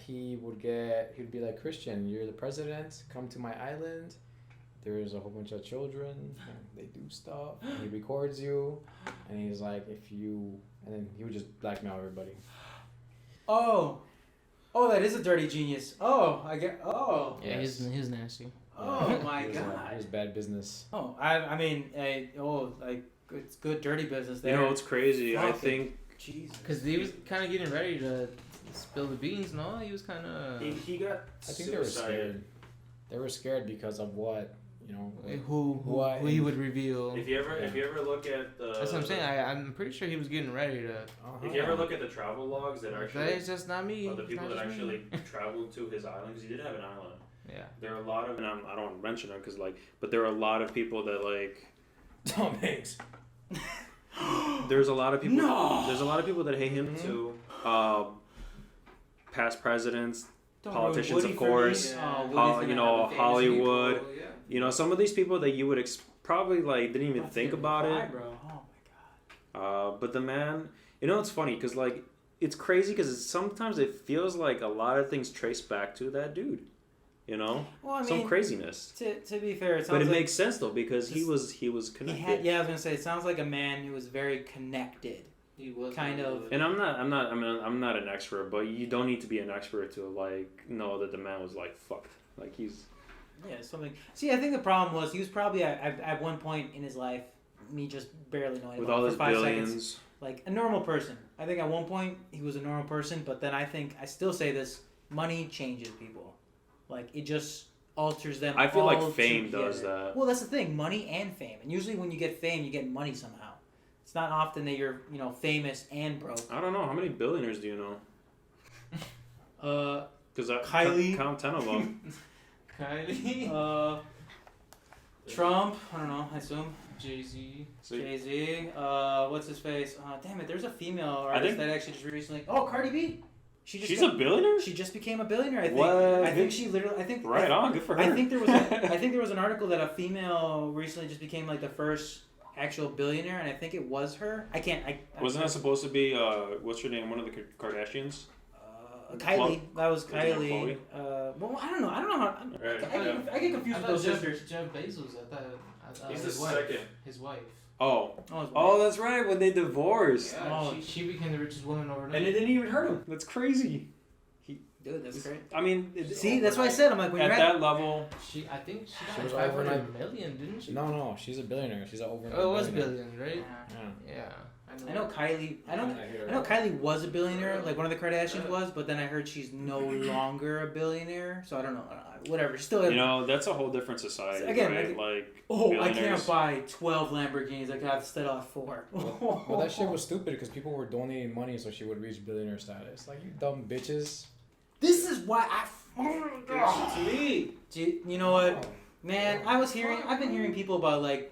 he'd be like, Christian, you're the president. Come to my island. There's a whole bunch of children. And they do stuff. And he records you, and he's like, and then he would just blackmail everybody. Oh, that is a dirty genius. Oh, I get. Oh, Yeah, Yes. he's nasty. oh my It was, god. it was bad business. Oh, I mean, it's good dirty business there. You know, it's crazy. I Fuck it. think Jesus. Because he was kind of getting ready to spill the beans, no? He was kind of... he got I think they were scared. They were scared because of what, Who he would reveal. If you ever look at the That's what I'm saying. I'm pretty sure he was getting ready to... If you ever look at the travel logs that That actually is just not me. of the people Not that just me. actually traveled to his island, because he did have an island. Yeah. There are a lot of, and I don't want to mention them because but there are a lot of people that like. Tom Hanks. There's a lot of people. No. There's a lot of people that hate him too. Past presidents, Don't politicians, ruin of Woody for me. course. Oh, Woody's Hol- gonna you know, have a famous Hollywood. people, yeah. Some of these people that you would probably like didn't even That's think gonna about cry, it. bro. Oh my god. But the man, it's funny because like it's crazy because sometimes it feels like a lot of things trace back to that dude. Well, I mean, some craziness. To be fair, it sounds but it like makes sense though because he was connected. I was gonna say it sounds like a man who was very connected. He was kind of. And I'm not an expert, but you don't need to be an expert to like know that the man was like fucked. Like he's. Yeah, something. See, I think the problem was he was probably at one point in his life, me just barely knowing with about all him his for 5 billions. seconds, like a normal person. I think at one point he was a normal person, but then I still say this: money changes people. Like it just alters them. I feel like all fame together. does that. Well, that's the thing: money and fame. And usually, when you get fame, you get money somehow. It's not often that you're famous and broke. I don't know how many billionaires do you know? Because Kylie. count 10 of them. Kylie. Trump. I don't know. I assume. Jay-Z. Jay-Z. What's his face? Damn it! There's a female artist that actually just recently. Oh, Cardi B. She's a billionaire. She just became a billionaire. I think. What? I think she literally. I think. Right on. Good for her. I think there was an article that a female recently just became like the first actual billionaire, and I think it was her. Wasn't that supposed to be what's her name? One of the Kardashians. Kylie. That was Was it Kylie. Well, I don't know. I don't know how. I get confused with those sisters. Jeff Bezos. I thought He's his the wife. second. His wife. Oh, that's right. When they divorced. Yeah, she became the richest woman overnight. And it didn't even hurt him. That's crazy. Dude, that's great. I mean, see, that's why I said I'm like when at you're that level. I think she She got was like overnight. 500 million, didn't she? No, she's a billionaire. She's an overnight. Oh, it was billionaire. billions, right? Yeah. Yeah. I know Kylie. I know Kylie was a billionaire, like one of the Kardashians was, but then I heard she's no longer a billionaire. So I don't know. Whatever. She's still. That's a whole different society. Again, right? Like. I can't buy 12 Lamborghinis. I got to settle off 4. Well, that shit was stupid because people were donating money so she would reach billionaire status. Like, you dumb bitches. This is why you know what, man? I've been hearing people about like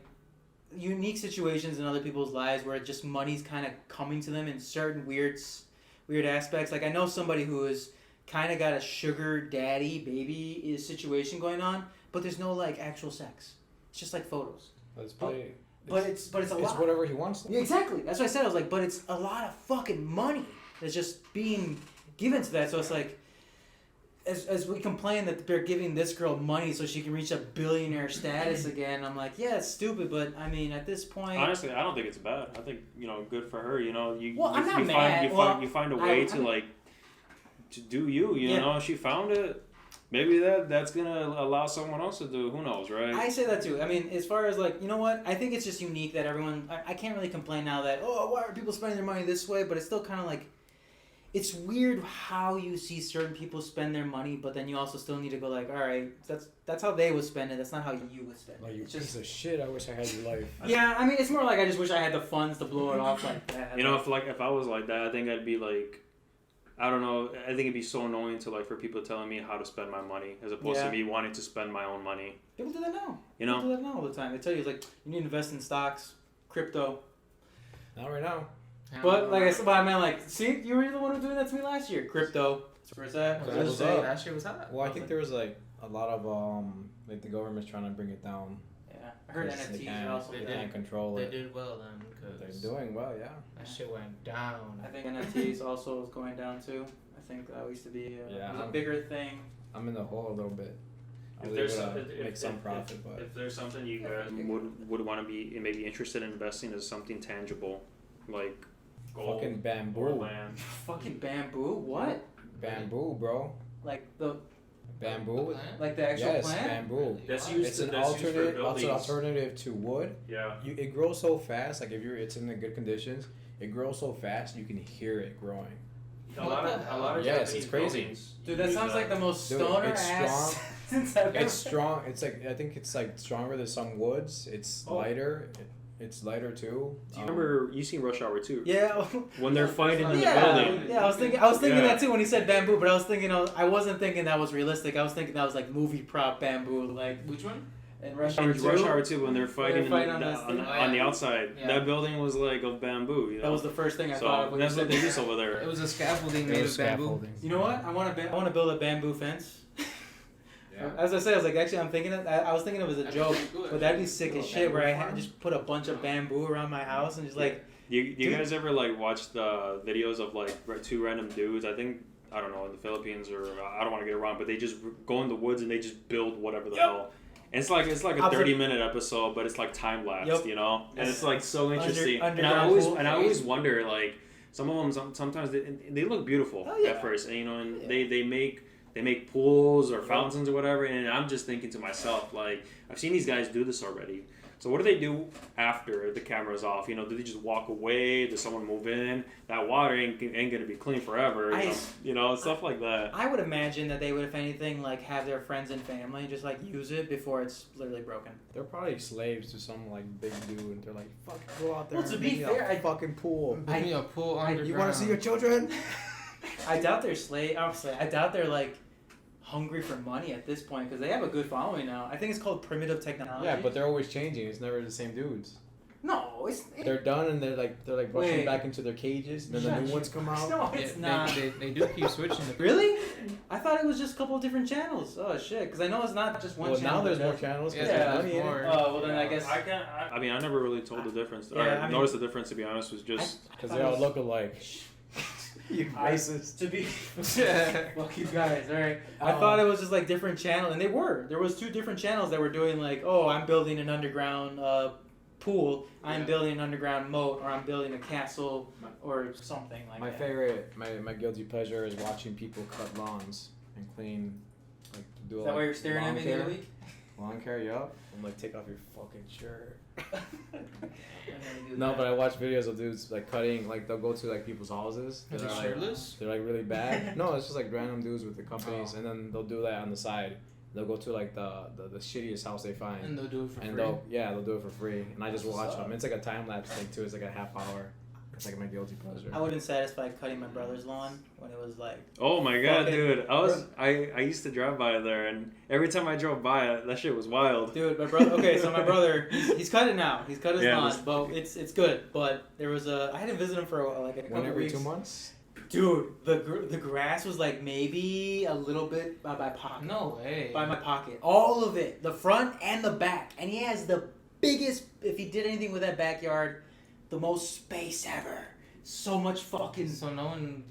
unique situations in other people's lives where just money's kind of coming to them in certain weird aspects. Like I know somebody who is kind of got a sugar daddy baby situation going on, but there's no like actual sex. It's just like photos. But it's probably. It's a lot. It's whatever he wants. Yeah, exactly. That's what I said. I was like, but it's a lot of fucking money that's just being given to that. So it's like. As we complain that they're giving this girl money so she can reach a billionaire status again, I'm like, yeah, it's stupid, but I mean, at this point, honestly, I don't think it's bad. I think good for her. I'm not mad. You find a way to do you. You know, she found it. Maybe that's gonna allow someone else to do. Who knows, right? I say that too. I mean, as far as like, you know what? I think it's just unique that everyone. I can't really complain now that why are people spending their money this way? But it's still kind of like. It's weird how you see certain people spend their money, but then you also still need to go like, all right, that's how they would spend it. That's not how you would spend it. Like, you it's piece of shit. I wish I had your life. Yeah, I mean, it's more like I just wish I had the funds to blow it off like that. If I was like that, I think I'd be like, I don't know. I think it'd be so annoying to like for people telling me how to spend my money as opposed to me wanting to spend my own money. People do that now. People do that now all the time. They tell you like you need to invest in stocks, crypto. Not right now. But like I said, I meant like, see, you were the one who was doing that to me last year. Crypto. That's where it's at. Last year was hot. Well, I think there was like a lot of like the government's trying to bring it down. Yeah, I heard NFTs are also. They can't control it. They did well then because they're doing well, yeah. That shit went down. I think NFTs also is going down too. I think that used to be a bigger thing. I'm in the hole a little bit. If there's make some profit, but if there's something you guys would want to be maybe interested in investing in something tangible, like gold, fucking bamboo. Or land. Fucking bamboo? What? Bamboo, bro. Like the bamboo? Like the actual yes, plant? bamboo. That's used. It's an used for alternative to wood. Yeah. It grows so fast. Like if it's in the good conditions, it grows so fast you can hear it growing. A lot of yes, it's crazy. Buildings, dude, that sounds like the most stoner ass since I've ever. It's strong. It's like I think it's like stronger than some woods. It's lighter. It's lighter too. Do you remember you seen Rush Hour 2? Yeah. When they're fighting in the building. Yeah, I was thinking that too when he said bamboo, but I wasn't thinking that was realistic. I was thinking that was like movie prop bamboo. Like which one? In Rush Hour 2 when they're fighting on the outside. Yeah. That building was like of bamboo. You know? That was the first thing I thought of when that's you said what they use over there. It was a scaffolding made of bamboo. You know what? I want to build a bamboo fence. Yeah. As I said, I was like, actually, I was thinking of it as a joke, but that'd be sick as shit. Where I just put a bunch of bamboo around my house and just like You guys ever like watch the videos of like two random dudes? I don't know, in the Philippines, or I don't want to get it wrong, but they just go in the woods and they just build whatever the hell. And it's like a 30-minute episode, but it's like time lapsed, you know. And it's like so interesting. And I always wonder, like, some of them sometimes they look beautiful at first, and you know, and they make pools or fountains or whatever. And I'm just thinking to myself, like, I've seen these guys do this already. So what do they do after the camera's off? You know, do they just walk away? Does someone move in? That water ain't gonna be clean forever. You know, stuff like that. I would imagine that they would, if anything, like have their friends and family just like use it before it's literally broken. They're probably slaves to some like big dude, and they're like, "Fuck, go out there." Well, to be fair, a fucking pool. I need a pool underground. You want to see your children? I doubt they're Honestly, I doubt they're like hungry for money at this point because they have a good following now. I think it's called primitive technology. Yeah, but they're always changing. It's never the same dudes. No, they're done and they're like rushing back into their cages. And then the new ones come out. No, it's not. They do keep switching. Really? I thought it was just a couple of different channels. Oh shit! Because I know it's not just one channel. Well, now there's more channels. Yeah, there's more. Oh well, then I guess I mean, I never really told the difference. Yeah, I noticed the difference, to be honest, was just because they all look alike. You racist. To be fuck you guys, alright. I thought it was just like different channels, and they were. There was 2 different channels that were doing like, oh, I'm building an underground pool, I'm building an underground moat, or I'm building a castle, or something like my that. favorite, my guilty pleasure is watching people cut lawns and clean, like do. Is that why you're staring at me the other week? Lawn care, yup. I'm like, take off your fucking shirt. No, No, but I watch videos of dudes like cutting, like they'll go to like people's houses. Are they shirtless? They're like really bad. No, it's just like random dudes with the companies, and then they'll do that on the side. They'll go to like the shittiest house they find, And they'll do it for free. they'll do it for free, and I just watch them. It's like a time lapse thing too. It's like a half hour. It's like my guilty pleasure. I would have been satisfied cutting my brother's lawn when it was like. Oh my god, fucking, dude! I used to drive by there, and every time I drove by it, that shit was wild. Dude, my brother. Okay, so my brother, he's cut it now. He's cut his Yeah, lawn, but it's good. But there was I had to visit him for like a couple One every weeks. 2 months. Dude, the grass was like maybe a little bit by my pocket. No way. By my pocket, all of it, the front and the back, and he has the biggest. If he did anything with that backyard, the most space ever. So much fucking. So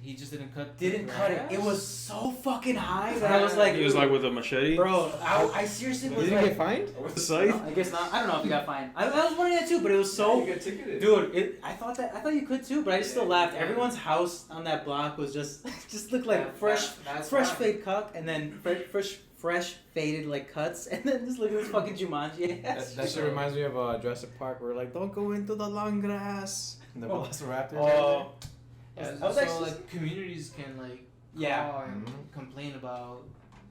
he just didn't cut. Didn't the cut it. grass? It was so fucking high that I was like. He was like with a machete. Bro, I seriously was Did like. you get fined? With the scythe? I guess not. I don't know if he got fined. I was wondering that too, but it was so. You got ticketed. Dude, I thought you could too, but I just still laughed. Everyone's house on that block was just looked like fresh fade cut, and then fresh faded like cuts, and then just look at this fucking Jumanji. That shit reminds me of Jurassic Park. Where we're like, don't go into the long grass. And the velociraptors. Oh. Yeah, I was so actually- like communities can like Yeah. call and Mhm. complain about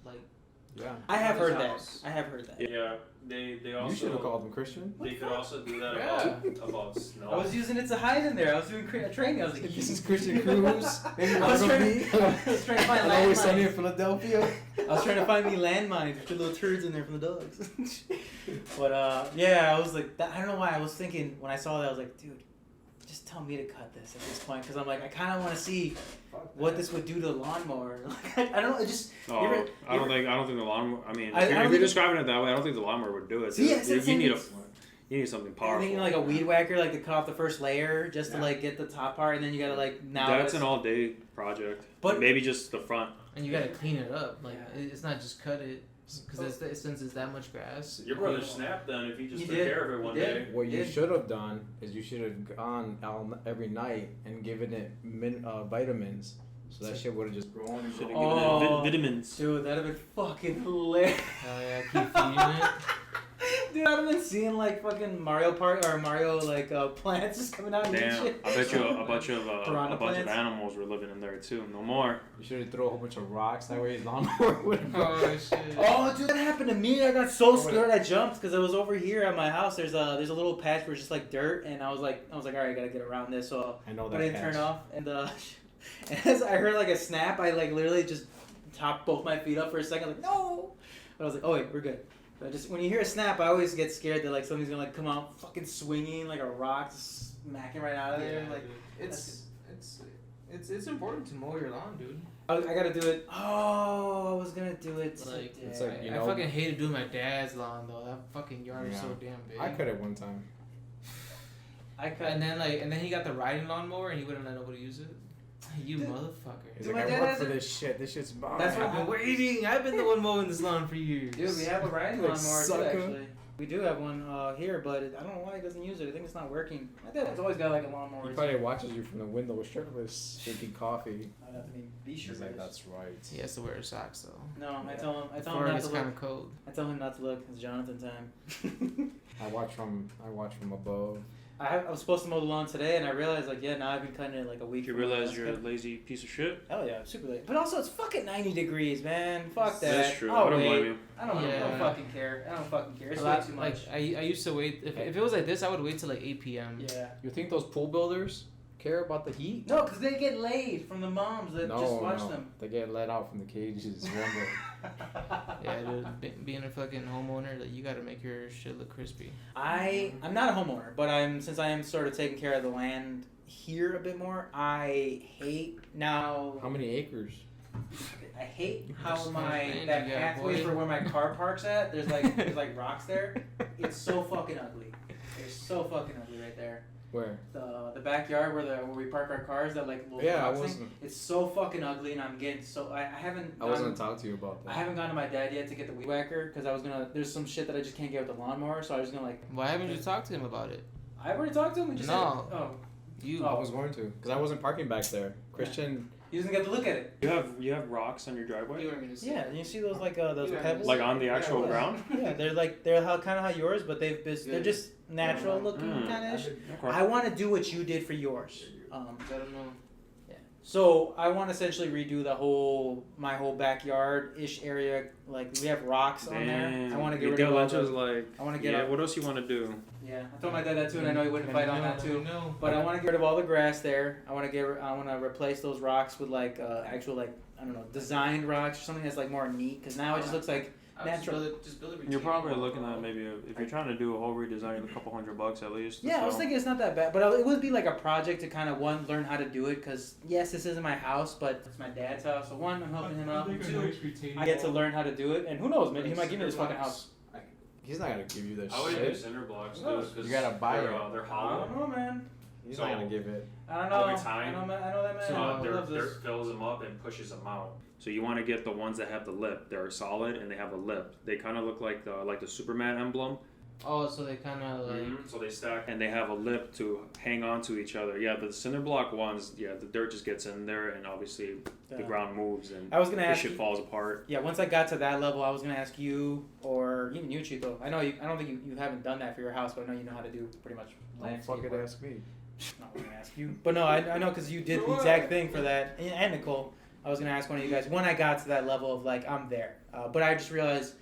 like. Yeah. I have heard that. House. I have heard that. Yeah, they also. You should have called them Christian. They could also do that Yeah. about snow. I was using it to hide in there. I was doing training. I was like, This is Christian Cruz. Maybe I was one of me. I was trying to find And always sunny in landmines. Philadelphia. I was trying to find me landmines with the little turds in there from the dogs. But yeah, I was like, I don't know why. I was thinking when I saw that, I was like, dude, just tell me to cut this at this point, because I'm like, I kind of want to see what this would do to the lawnmower. Like, I don't know. It just. Oh, I don't think the lawnmower. I mean, I if don't you're think- describing it that way, I don't think the lawnmower would do it. See, yes, it's you need it's- you need something I'm powerful. thinking like a weed whacker, like to cut off the first layer just to like get the top part, and then you gotta like now. That's an all-day project. But- maybe just the front. And you gotta clean it up. Like Yeah. it's not just cut it, because since it's that much grass. Your brother snapped then if he just He took did. care of it one He did. day. What you Did. should have done is you should have gone every night and given it vitamins, so that shit would have just grown and Should shit. have Oh. given it vitamins. Dude, that'd have been fucking hilarious. Hell yeah, keep feeding it. Dude, I'd have been seeing like fucking Mario like plants just coming out and Damn, shit. I bet you a bunch of Piranha plants? animals were living in there too. No more. You should have thrown a whole bunch of rocks. That way his lawnmower would have. Oh shit. Oh, dude, that happened to me. I got so scared I jumped because I was over here at my house. There's a little patch where it's just like dirt, and I was like, all right, I gotta get around this. So I know I that. didn't patch. turn off, and as I heard like a snap, I like literally just topped both my feet up for a second, like no. But I was like, oh wait, we're good. But just when you hear a snap, I always get scared that like somebody's gonna like come out fucking swinging like a rock, smacking right out of there. Yeah, Like dude. It's important to mow your lawn, dude. I gotta do it. Oh, I was gonna do it Like, today. it's like, you know- I fucking hated doing my dad's lawn though. That fucking yard is so Yeah. damn big. I could at one time. And then he got the riding lawnmower and he wouldn't let nobody use it. You motherfucker. He's Dude, like, my I dad work has for a- this shit. This shit's mine. That's what I've been waiting. I've been the one mowing this lawn for years. Dude, we have a riding Like, lawnmower too, sucker. actually. We do have one here, but I don't know why he doesn't use it. I think it's not working. My dad's always got like a lawnmower. He probably watches you from the window shirtless, drinking coffee. I'd have to be sure. He's like, that's right. He has to wear socks though. No, I tell him Before it not gets to kind look. of cold. I tell him not to look. It's Jonathan time. I watch from above. I was supposed to mow the lawn today, and I realized now I've been cutting it like a week. You from realize last you're a cut. lazy piece of shit? Hell yeah, super late. But also, it's fucking 90 degrees, man. Fuck that. That's true. I'll I don't wait. blame you. I don't Yeah. fucking care. I don't fucking care. It's A way lot- too much. Like I used to wait. If it was like this, I would wait till like 8 p.m. Yeah. You think those pool builders care about the heat? No, because they get laid from the moms that just watch no. them. They get let out from the cages. Yeah, dude. Being a fucking homeowner, like you gotta make your shit look crispy. I'm not a homeowner, but since I am sort of taking care of the land here a bit more, I hate now. How many acres? I hate how That's my land that you got, pathway boy. for where my car parks at. There's like rocks there. It's so fucking ugly. It's so fucking ugly right there. Where? The backyard where we park our cars, that like little Yeah, I rocks thing. wasn't. It's so fucking ugly, and I'm getting so I haven't. I wasn't gonna talk to you about I that. haven't gone to my dad yet to get the weed whacker because I was gonna. There's some shit that I just can't get with the lawnmower, so I was gonna like. Why haven't you talked to him about it? I've already talked to him. We just No. said, oh, You. I was going to, because I wasn't parking back there. Christian, he doesn't get to look at it. You have rocks on your driveway? You were gonna say. Yeah, and you see those those You were- pebbles? Like on the Yeah, actual well, ground? Yeah, they're kind of how yours, but they're Good. just natural looking Mm. kind of ish. Okay. I want to do what you did for yours. I don't know. So I want to essentially redo my whole backyard ish area. Like we have rocks on there. I want to get rid of all those. I want to get. Yeah, All, what else you want to do? yeah, I told my dad that too, and I know he wouldn't fight on that too. No. But I want to get rid of all the grass there. I want to replace those rocks with actual I don't know, designed rocks or something that's like more neat. Because now it just looks like natural. Just build it. You're probably looking at maybe if you're trying to do a whole redesign, a couple $100 at least. Yeah, I was thinking it's not that bad, but it would be like a project to kind of learn how to do it. Because yes, this isn't my house, but it's my dad's house. So one, I'm helping him out. And two, I get to learn how to do it. And who knows, maybe he might give me this fucking house. he's not gonna give you this I would do shit. cinder blocks No, too, 'cause you gotta buy they're, it. they're I hollow. don't know, man. He's So- not gonna give it. I don't know. Over time, I know that man. So He loves dirt this. fills them up and pushes them out. So you want to get the ones that have the lip. They're solid and they have a lip. They kind of look like the Superman emblem. Oh, so they kind of like. So they stack and they have a lip to hang on to each other. Yeah, the cinder block ones, the dirt just gets in there and obviously the Yeah. ground moves and I was gonna the ask shit you, falls apart. yeah, once I got to that level, I was gonna ask you or even you, Chito. I know I don't think you haven't done that for your house, but I know you know how to do pretty much Don't landscape fucking work. ask me. Not gonna ask you, but no, I know because you did the exact thing for that, and Nicole. I was gonna ask one of you guys when I got to that level of like I'm there, but I just realized.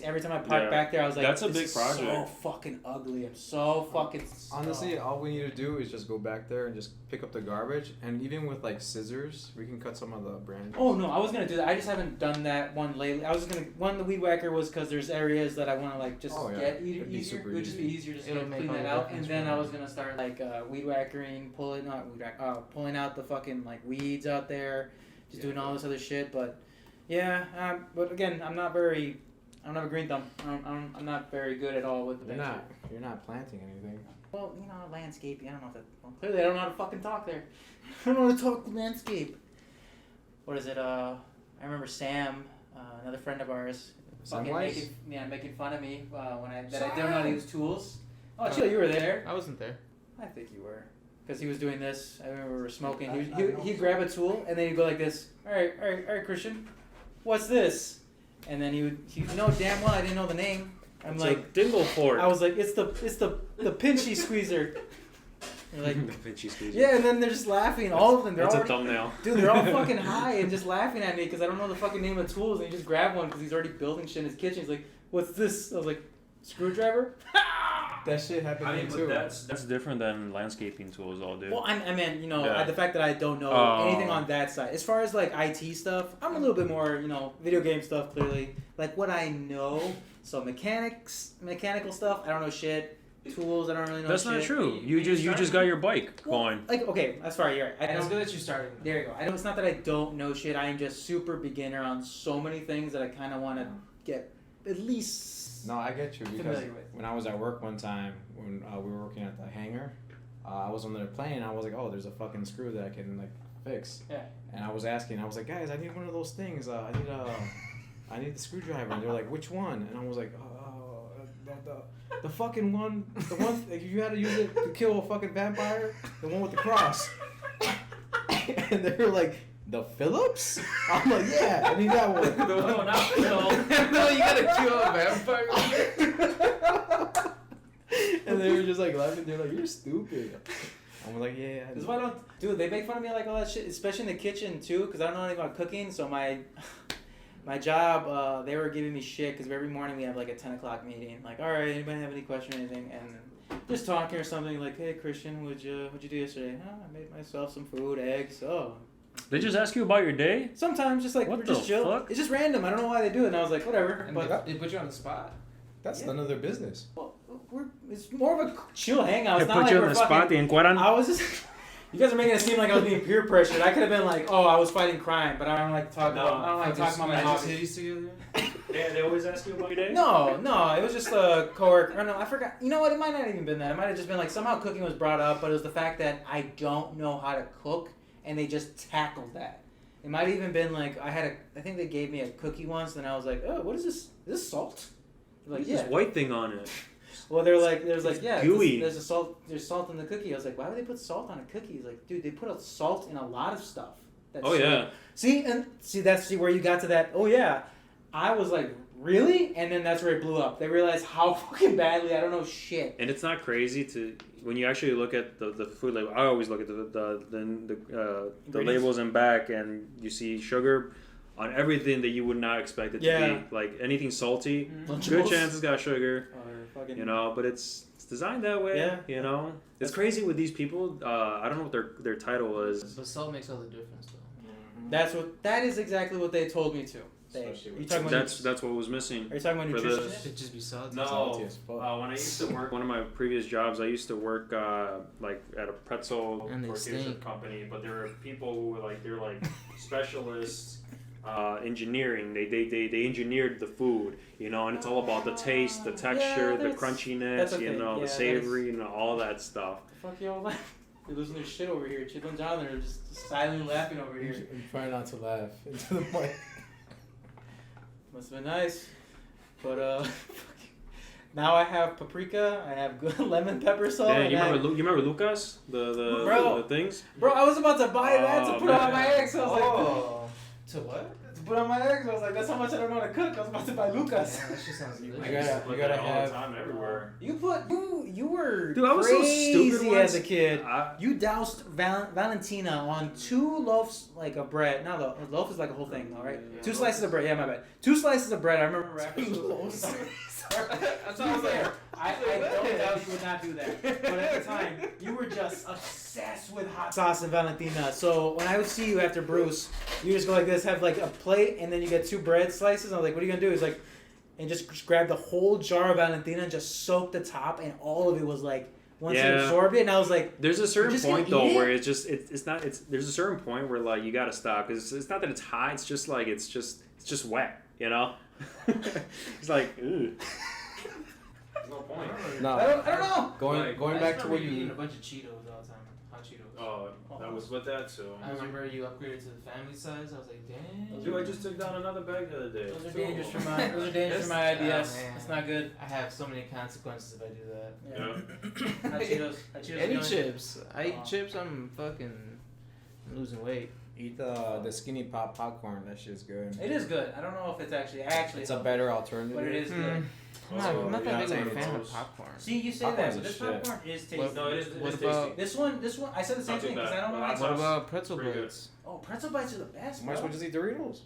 Every time I park Yeah, back there, I was like, that's a this big is so project. fucking ugly. I'm so fucking. Honestly, all we need to do is just go back there and just pick up the garbage. And even with like scissors, we can cut some of the branches. Oh no, I was gonna do that. I just haven't done that one lately. I was gonna the weed whacker was because there's areas that I want to like just Oh, yeah. get It'd be easier. super It would just be easy. easier just It'll to make clean all that the out, difference and then for I you. was gonna start like weed whackering, pulling out the fucking like weeds out there, just doing all this other shit. But yeah, but again, I don't have a green thumb. I'm not very good at all with the You're not planting anything. Well, landscaping. I don't know if that. Well, clearly, I don't know how to fucking talk there. I don't know how to talk landscape. What is it? I remember Sam, another friend of ours, fucking Samwise? making fun of me when I don't know how to use tools. Oh, Chile, you were there. I wasn't there. I think you were. Because he was doing this. I remember we were smoking. He'd grab a tool and then he'd go like this. All right, Christian. What's this? And then he'd know damn well I didn't know the name. I'm It's like, a dingle fork. I was like, it's the pinchy squeezer. They're like, The pinchy squeeze. yeah, and then they're just laughing. All of them. They're That's a already, thumbnail. dude, they're all fucking high and just laughing at me because I don't know the fucking name of tools. And he just grabbed one because he's already building shit in his kitchen. He's like, what's this? I was like, screwdriver? That shit happened I to mean, me but too. that's different than landscaping tools, all dude. Well, I mean, Yeah. the fact that I don't know Oh. anything on that side. As far as like IT stuff, I'm a little bit more, video game stuff clearly. Like what I know. So mechanical stuff, I don't know shit. Tools, I don't really know That's shit. not true. You- You you just started- got your bike Well, going. like, okay, that's fine, you're right. I It's don't, good that you started. there you go. It's not that I don't know shit. I am just super beginner on so many things that I kind of want to get at least No, I get you because familiar with. when I was at work one time when we were working at the hangar, I was on there playing. And I was like, oh, there's a fucking screw that I can like fix. Yeah. And I was asking. I was like, guys, I need one of those things. I need the screwdriver. And they're like, which one? And I was like, the fucking one. The one you had to use it to kill a fucking vampire. The one with the cross. And they were like, the Phillips? I'm like, yeah, I need that one. No, not Phil. No, you gotta kill a vampire. And they were just like laughing. They're like, you're stupid. I'm like, yeah. That's why I don't, dude. They make fun of me like all that shit, especially in the kitchen too, because I don't know anything about cooking. So my job, they were giving me shit because every morning we have like a 10 o'clock meeting. Like, all right, anybody have any question or anything? And just talking or something like, hey Christian, what'd you do yesterday? Oh, I made myself some food, eggs. Oh. They just ask you about your day? Sometimes just like What we're the just chill. fuck? It's just random. I don't know why they do it. And I was like, whatever. And But they put you on the spot. That's Yeah. none of their business. well, it's more of a chill hangout. They It's not put like you on we're the fucking, spot, te encueran. I was just. You guys are making it seem like I was being peer pressured. I could have been like, oh, I was fighting crime, but I don't like to talk No. about. I don't like to talk about my hobbies. together. Yeah, they always ask you about your day? No, it was just a coworker. Or no, I forgot. You know what? It might not even been that. It might have just been like somehow cooking was brought up, but it was the fact that I don't know how to cook, and they just tackled that. It might have even been like I think they gave me a cookie once, and I was like, oh, what is this? Is this salt? They're like, This yeah. white thing on it. Well, there's like, yeah, gooey. there's salt in the cookie. I was like, why would they put salt on a cookie? He's like, dude, they put a salt in a lot of stuff. That's Oh, yeah. See that's where you got to that. Oh yeah, I was like, really? And then that's where it blew up. They realized how fucking badly I don't know shit. And it's not crazy to when you actually look at the food label. I always look at the labels in back, and you see sugar on everything that you would not expect it to be. Like anything salty, good chance it's got sugar. Or fucking, You know, but it's designed that way. Yeah. You know, it's crazy with these people. I don't know what their title was. But salt makes all the difference, though. that is exactly what they told me to. Especially with- You talking about That's what was missing. Are you talking about for the- nutrition? It should just be salty. Salty as fuck. When I used to work, one of my previous jobs, I used to work like at a pretzel And they tortilla stink. company. But there were people who were like they're like specialists. Engineering. They engineered the food, you know, and it's all about the taste, the texture, the that's crunchiness, okay. you know, Yeah, the savory, you know, all that stuff. Fuck y'all laugh. They're losing their shit over here. Chip and John, they're just silently laughing over here. I'm trying not to laugh into the mic. Must have been nice. But now I have paprika, I have good lemon pepper salt. Yeah, and you I have- remember Lucas? Bro. The things? Bro, I was about to buy that to Oh, put on man. my eggs. I was like, To what? to put on my eggs. I was like, that's how much I don't know how to cook. I was about to buy Lucas. Yeah, that shit sounds I delicious. used to put gotta that all have- the time everywhere. You were Dude, I was so crazy stupid once. as a kid. I- You doused Valentina on 2 loaves like of bread. Not a loaf is like a whole thing, all right? Yeah. 2 slices of bread. Yeah, my bad. 2 slices of bread. I remember after loaves. That's what I was like. I don't doubt you would not do that. But at the time, you were just obsessed with hot sauce and Valentina. So when I would see you after Bruce, you just go like this, have like a plate, and then you get 2 bread slices. I was like, what are you gonna do? He's like, and just grab the whole jar of Valentina and just soak the top, and all of it was like, once you Yeah. absorbed it, and I was like, There's a certain just point gonna eat though it? where it's just it's not there's a certain point where like you gotta stop because it's not that it's hot, it's just like it's just wet, you know. It's like ew. There's no point. No, I don't know. going back to what eating you. a bunch of Cheetos all the time, hot Cheetos. Oh, that was with that too. I remember you upgraded to the family size. I was like, damn. Dude, I just took down another bag the other day. Those are dangerous for my IBS. man. It's not good. I have so many consequences if I do that. Yeah. Hot Cheetos. Hot Cheetos. Any are going- chips. I eat Oh. chips. I'm losing weight. Eat the skinny pop popcorn. That shit's good. It is good. I don't know if it's actually It's a better alternative. but it is good. I'm not you're that not big of saying a fan it's- of popcorn. See, you say Popcorn's that, a but this shit. popcorn is tasty. What- No, it is. What It's about- tasty. This one, I said the same Not too thing because bad. I don't know. Well, Like, What sauce. about pretzel Pretty good. bites? oh, pretzel bites are the best, Am I bro. supposed to eat Doritos?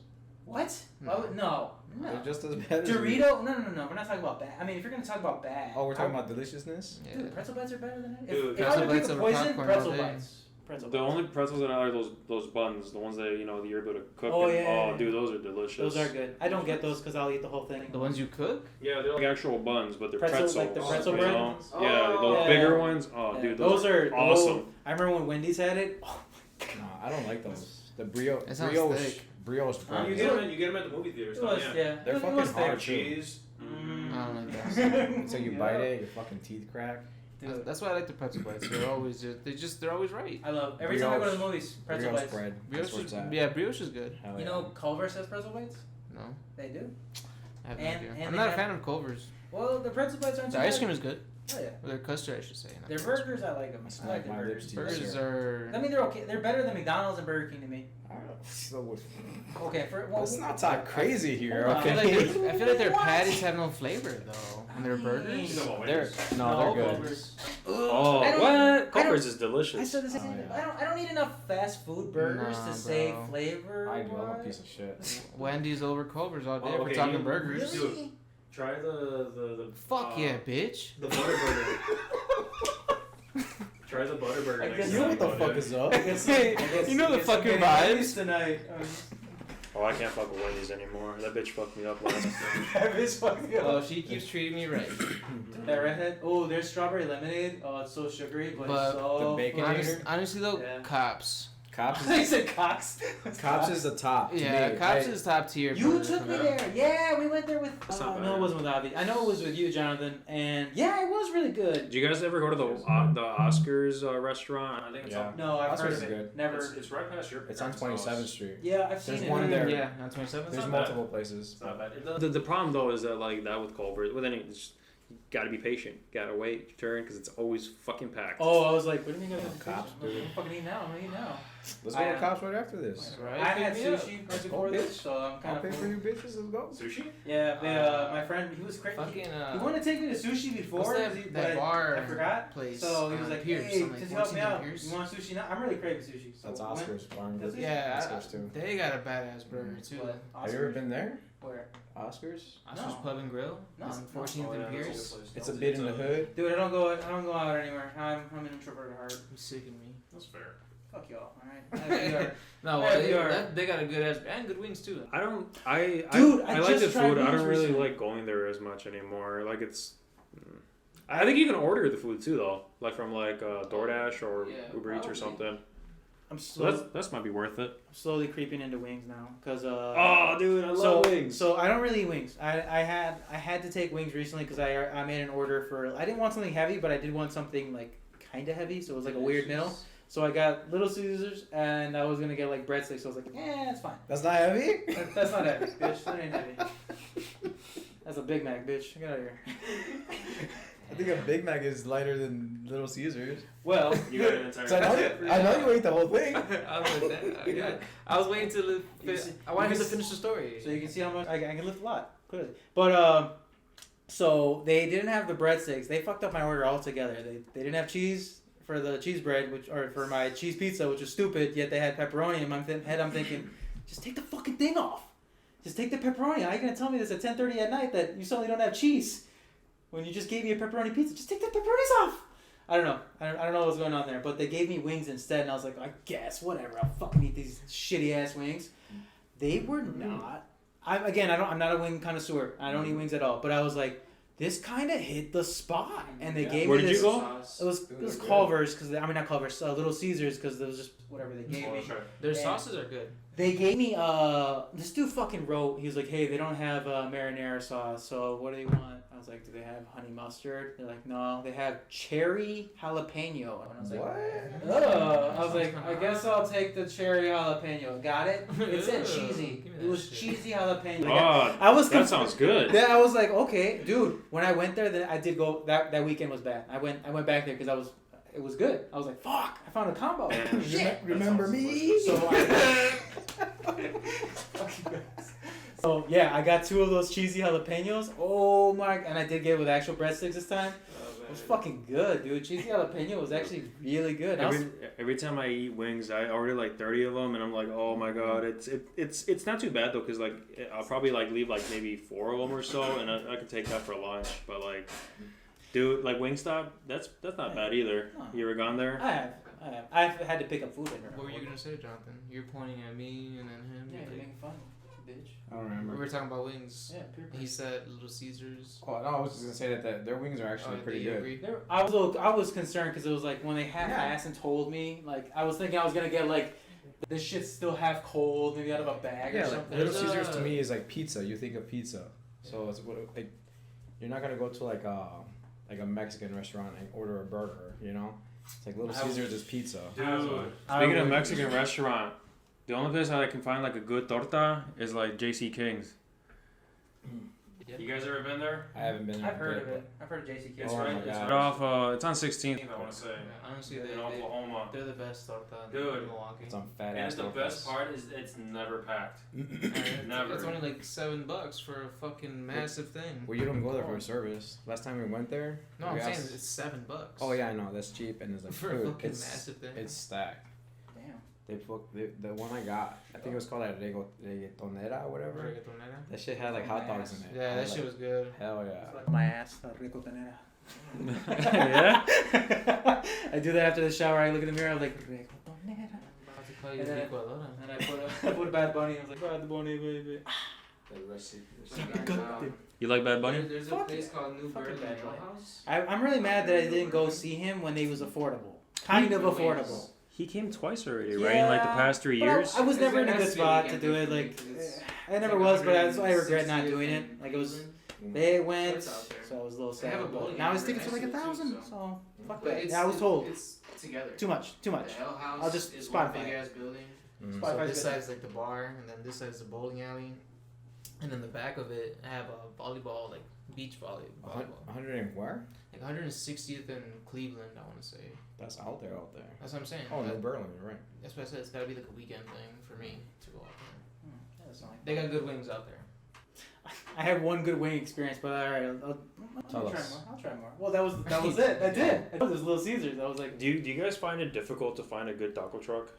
What? No. Oh, no. They're No. just as bad as Dorito? No. We're not talking about bad. I mean, if you're gonna talk about bad. Oh, we're talking about deliciousness. Yeah. Dude, pretzel bites are better than that. Dude, if I were to pretzel pick bites a over poison, popcorn pretzel all day. bites. Pretzel The bites. only pretzels that I like are those buns, the ones that you know you're able to cook. Oh, and, yeah. Oh, dude, those are delicious. Those are good. I don't get those because I'll eat the whole thing. The ones you cook? Yeah, they're like actual buns, but they're Pretzel- pretzels. like the pretzel you bread know? ones? Yeah, those Yeah. bigger ones. Oh, Yeah, dude, those are awesome. I remember when Wendy's had it. Oh, No, I don't like those. The It sounds brioche thick. bread. You get them at the movie theaters. it was, yeah. They're it fucking was hard. thick. Cheese. I don't like that. So you bite it, your fucking teeth crack. Dude. That's why I like the pretzel bites. They're always they're always right. I love every time I go to the Brioche. movies. Pretzel Brioche bites. bread. Brioche That's where it's is, at. yeah, brioche is good. Hell You yeah. know, Culver's has pretzel bites. No, They do. I have no And- idea. and I'm they not a have- fan of Culver's. Well, the pretzel bites aren't. The too ice bad. cream is good. Oh yeah. Or their custard, I should say. not Their the ice cream. burgers, I like them. I I smack like their my burgers. lips to you. Burgers sir. are. I mean, they're okay. They're better than McDonald's and Burger King to me. So Okay, let's not talk crazy here, Hold on. okay? I feel like their What? patties have no flavor though. And their burgers. They're they're good. Culver's. Oh, I don't- what? I don't- Culver's is I delicious. said the same Oh, thing. yeah. I don't need enough fast food burgers Nah, to say bro. flavor. I do. I'm a what? piece of shit. Wendy's over Culver's all day. Oh, We're okay, talking you- burgers. Really? Dude. Try the Fuck yeah, bitch. the butter burger. Try the butter burger. I next guess You know time what the you go, fuck dude. is up? I guess- Hey, I guess- you know I the guess I'm fucking getting Wendy's vibes? tonight. Oh, I can't fuck with Wendy's anymore. That bitch fucked me up last time. That bitch fucked me Well, up. she keeps treating me right. That redhead. Oh, there's strawberry lemonade. Oh, it's so sugary, but, But it's so the bacon fucking- hater? Honestly though, Yeah. Cops. Cops I is said Cox. Cops is the top. to Yeah, me. Cops I- is top tier. You for- took for me them. there. Yeah, we went there with. That's not No, bad. it wasn't with Avi. I know it was with you, Jonathan. And yeah, it was really good. Did you guys ever go to the Oscars restaurant? I think it's Yeah. on. No, I've Oscars heard is of it. good. Never. It's right past your. It's on parents' 27th house. Street. Yeah, I've seen There's it. one there. Yeah, on 27th. There's not multiple places. It's not bad. The problem though is that like that with Culver, with any, it's, you gotta be patient. Gotta wait your turn because it's always fucking packed. Oh, I was like, what do you mean? Yeah, Cops, I'm dude. fucking eat now. I'm gonna eat now. Let's go I- to Cops right after this. Right, I had pick me up. sushi right before Let's go, this, so I'm kind I'll pay of. for you bitches. Let's go. Sushi? Yeah, my friend, he was crazy. Fucking He wanted to take me to sushi before, what's that, but that bar I forgot. place? So he was like, Pierce, hey, something since like you helped me 14th out, Pierce. you want sushi now? I'm really craving sushi. So That's we went- Oscars. Bar and That's good. it? Yeah, Oscars too. they got a badass burger too. What, Have you ever Oscars? been there? Where? Oscars? Oscar's No. Pub and Grill No. on 14th Oh, yeah, and that's a Pierce. good place. It's a bit in the hood. Dude, I don't go out anywhere. I'm an introvert at heart. You sick of me. That's fair. Fuck y'all. All right. No, Yeah, well, we are. they got a good ass and good wings too. I don't. Dude, I I like just the tried food. I wings don't really recently. like going there as much anymore. Like it's. I think you can order the food too though, like from like DoorDash or Yeah, Uber Eats or probably. something. I'm So that's might be worth it. slowly creeping into wings now, cause Oh, dude, I love so wings. so I don't really eat wings. I had to take wings recently because I made an order for. I didn't want something heavy, but I did want something like kind of heavy, so it was like a weird middle. So I got Little Caesars, and I was gonna get like breadsticks. So I was like, yeah, it's fine. That's not heavy? That's not heavy, bitch. That ain't heavy. That's a Big Mac, bitch. Get out of here. I think a Big Mac is lighter than Little Caesars. Well, You got an entire. So I know you ate the whole thing. I was like that. I was waiting to. I wanted you to can- finish the story. so you can see how much I can lift a lot, clearly. But so they didn't have the breadsticks. They fucked up my order altogether. They didn't have cheese for the cheese bread, or for my cheese pizza, which was stupid. Yet they had pepperoni. In my head, I'm thinking, just take the fucking thing off. Just take the pepperoni. How are you gonna tell me this at 10:30 at night that you suddenly don't have cheese when you just gave me a pepperoni pizza? Just take the pepperonis off. I don't know. I don't know what's going on there. But they gave me wings instead, and I was like, I guess whatever. I'll fucking eat these shitty ass wings. They were not. I'm not a wing connoisseur. I don't eat wings at all. But I was like, this kind of hit the spot, and they gave Where me did this. you go? It was Culver's not Culver's. Little Caesars because it was just whatever they gave me. Their Yeah. sauces are good. They gave me this dude fucking wrote. He was like, hey, they don't have marinara sauce, so what do they want? I was like, do they have honey mustard? They're like, no, they have cherry jalapeno. And I was like, What? I was like, I guess I'll take the cherry jalapeno. Got it? It said Ugh. cheesy. Give me It that was shit. cheesy jalapeno. Oh, I was that conf- sounds good. Then I was like, okay, dude. When I went there, then I did go. That weekend was bad. I went back there because it was good. I was like, fuck, I found a combo. Shit. Remember me? So so yeah, I got 2 of those cheesy jalapenos. Oh my! And I did get it with actual breadsticks this time. It was fucking good, dude. Cheesy jalapeno was actually really good. I was- Every time I eat wings, I order like 30 of them, and I'm like, oh my god, it's not too bad though, cause like I'll probably like leave like maybe 4 of them or so, and I can take that for lunch. But like, dude, like Wingstop, that's not bad either. No. You ever gone there? I have. I've had to pick up food in there. What were you gonna say, Jonathan? You're pointing at me and then him. Yeah, You're you're like- making fun, bitch. I don't we remember. were talking about wings. Yeah, peer He said Little Caesars. Oh, no, I was just gonna say that their wings are actually Oh, pretty do you good. agree? I was concerned because it was like when they half-assed and told me, like I was thinking I was gonna get like this shit's still half cold, maybe out of a bag or Yeah, like something. Little There's Caesars to a- me is like pizza. You think of pizza, so it's like you're not gonna go to like like a Mexican restaurant and order a burger, you know? It's like Little Caesars is pizza. Dude, speaking of Mexican restaurant, the only place I can find like a good torta is like J.C. King's. You guys ever been there? I haven't been there. I've heard of it. I've heard of J.C. Kids. It's Oh right. my It's God. right off. It's on 16th. I want to say. Yeah, honestly, In Oklahoma. they're the best torta Dude. in Milwaukee. It's on fat And ass. the best part is it's never packed. Never. It's only like $7 for a fucking massive thing. Well, you don't go there for a service. Last time we went there. No, I'm we saying asked- it's $7. Oh yeah, I know that's cheap and it's like For a dude, fucking it's massive thing. it's stacked. Damn. The one I got, I think it was called a reggaetonera or whatever. Reggaetonera? That shit had like hot dogs in it. Yeah, I that was shit like, was good. Hell yeah. My ass, ricotanera. Yeah? I do that after the shower. I look in the mirror. I'm like, ricotanera. I'm about to call you And then- licuadora. And I put Bad Bunny. I was like, Bad Bunny, baby. You like Bad Bunny? There's a Fuck place yeah. called New Fucking Berlin Bad Ale Bunny. House. I'm really mad that I didn't go see him when he was affordable. Kind of affordable. He came twice already, right? In like the past 3 but years. I was never in a It good has to be spot to weekend do it. for me, Like, 'cause it's- I never it's was, like but I regret not 160th doing it. in Like, it was, Cleveland. they went, It's out there. so I was a little They have sad. a But bowling now his alley tickets are like next to it, $1,000, too, so fuck But that. it's- Yeah, I was told. It's together. Too much. The Ale House I'll just is Spotify one big it. ass building. Mm. Spotify. So Spotify's this good. side's like the bar, and then this side's the bowling alley, and then the back of it I have a volleyball, like beach volleyball. 100 and where? Like 160th in Cleveland, I want to say. That's out there. That's what I'm saying. Oh, New That- Berlin, you're right. That's what I said. It's gotta be like a weekend thing for me to go out there. Yeah, that's not like- They got good wings out there. I had one good wing experience, but alright, I'll Tell try us. more. I'll try more. Well, that was it. I did. It was Little Caesars. I was like, Do you guys find it difficult to find a good taco truck?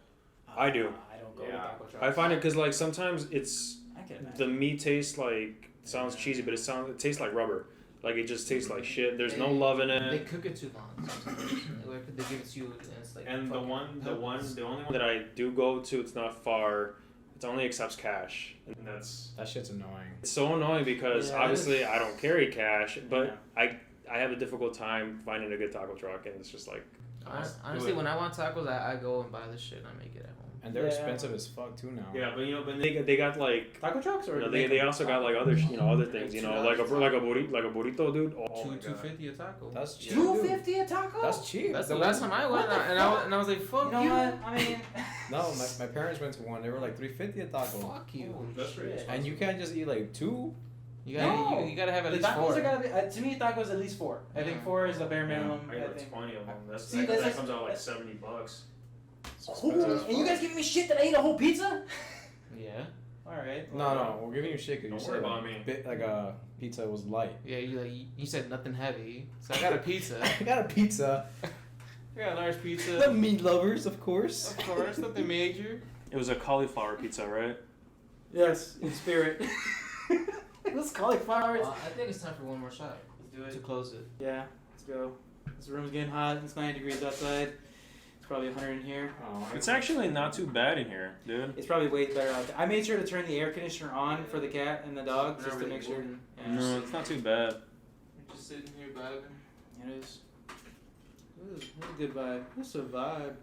I do. I don't go Yeah. to taco trucks. I find it because like sometimes it's I can imagine. the meat tastes like sounds cheesy, but it tastes like rubber. Like it just tastes like shit. There's no They- love in They it. cook it too long. Sometimes. Like, they give it to you, and it's like. And the fucking only one pebbles. that I do go to, it's not far. It only accepts cash, and that's That shit's annoying. it's so annoying because Yeah. obviously I don't carry cash, but Yeah. I have a difficult time finding a good taco truck, and it's just like Honestly, when I want tacos, I go and buy the shit and I make it at home. And they're Yeah. expensive as fuck too now. yeah, but they got like. Taco trucks or They also got like other other things, like a burrito, dude. Oh my God. $2.50 a taco. That's cheap. $2.50 a taco. That's cheap. That's the last time I went, What the and I was like, "Fuck You know you, what? I mean, No, my parents went to one. They were like $3.50 a taco. fuck you." That's pretty shit. expensive. And you can't just eat like two. You gotta, No. you gotta have at the least tacos 4. are gotta be. To me, tacos at least 4. I think Yeah. 4 is the bare Yeah. minimum. I I got like think. 20 of them. See, That that's comes out like that's- $70. It's Oh, expensive as and you fuck. guys giving me shit that I ate a whole pizza? Yeah. All right. No, we're giving you shit because you Don't said worry about me. like a pizza was light. Yeah, you said nothing heavy, so I got a pizza. I got a pizza. I got a large pizza. The meat lovers, of course. Of course, nothing major. It was a cauliflower pizza, right? Yes, in spirit. Let's cauliflower. Well, I think it's time for one more shot Let's do to close it. Yeah, let's go. This room's getting hot. It's 90 degrees outside. It's probably 100 in here. It's actually not too bad in here, dude. It's probably way better out there. I made sure to turn the air conditioner on for the cat and the dog Not just to really make sure. moving. Yeah, No, it's not too bad. We're just sitting here vibing. it is. It's a good vibe. It's a vibe.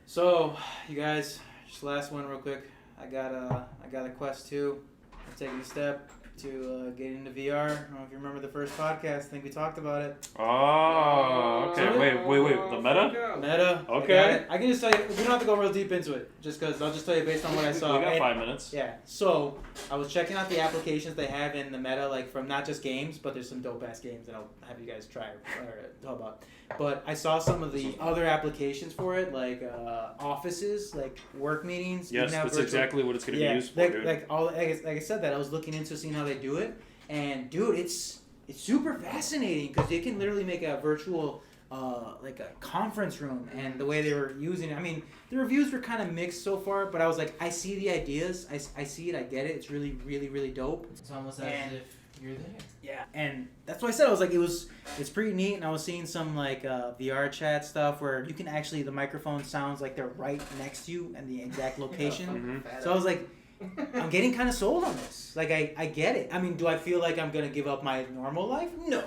So, you guys, just last one real quick. I got a Quest 2. I'm taking a step to get into VR. I don't know if you remember the first podcast. I think we talked about it. Oh, okay. So- Wait. The meta? Meta. Okay. I got it. I can just tell you. We don't have to go real deep into it, just because I'll just tell you based on what I saw. We got And- 5 minutes. Yeah. So I was checking out the applications they have in the Meta, like from not just games, but there's some dope ass games that I'll have you guys try or talk about. But I saw some of the other applications for it, like offices, like work meetings. Yes, even have that's virtual- exactly what it's gonna be used for, like, dude. like all like I said that I was looking into seeing how they do it, and dude, it's super fascinating because they can literally make a virtual. Like a conference room, and the way they were using it. I mean, the reviews were kind of mixed so far, but I was like, I see the ideas, I see it, I get it. It's really, really, really dope. It's almost as And- if you're there. Yeah, and that's what I said. I was like, it's pretty neat, and I was seeing some like VR chat stuff where you can actually the microphone sounds like they're right next to you and the exact location. So I was like, I'm getting kind of sold on this. Like I get it. I mean, do I feel like I'm gonna give up my normal life? No.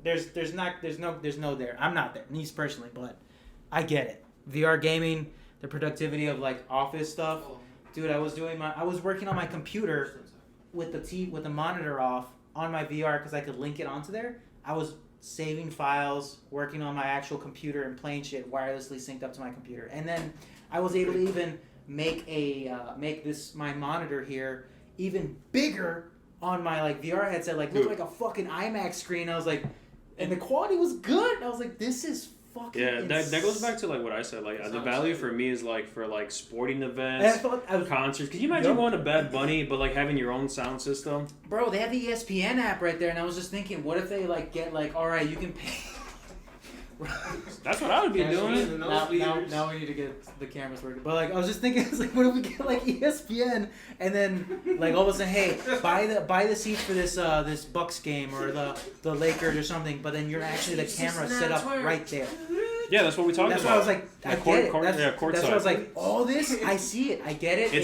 There's no there. I'm not there, me personally, but I get it. VR gaming, the productivity of like office stuff. Dude, I was working on my computer with the monitor off on my VR because I could link it onto there. I was saving files, working on my actual computer, and playing shit wirelessly synced up to my computer. And then I was able to even make my monitor here even bigger on my like VR headset, like looked like a fucking IMAX screen. I was like, and the quality was good. And I was like, this is fucking that goes back to like what I said. Like the value for me is like for like sporting events, concerts. Could you imagine going to Bad Bunny but like having your own sound system? Bro, they have the ESPN app right there, and I was just thinking, what if they like get like, all right, you can pay. That's what I would be doing. Now we need to get the cameras working. But like I was just thinking, it's like, what if we get like ESPN and then like all of a sudden, hey, buy the seats for this Bucks game or the Lakers or something. But then you're actually the camera set up right there. Yeah, that's what we talked about. That's why I was like, I get it. That's why I was like, all this, I see it, I get it.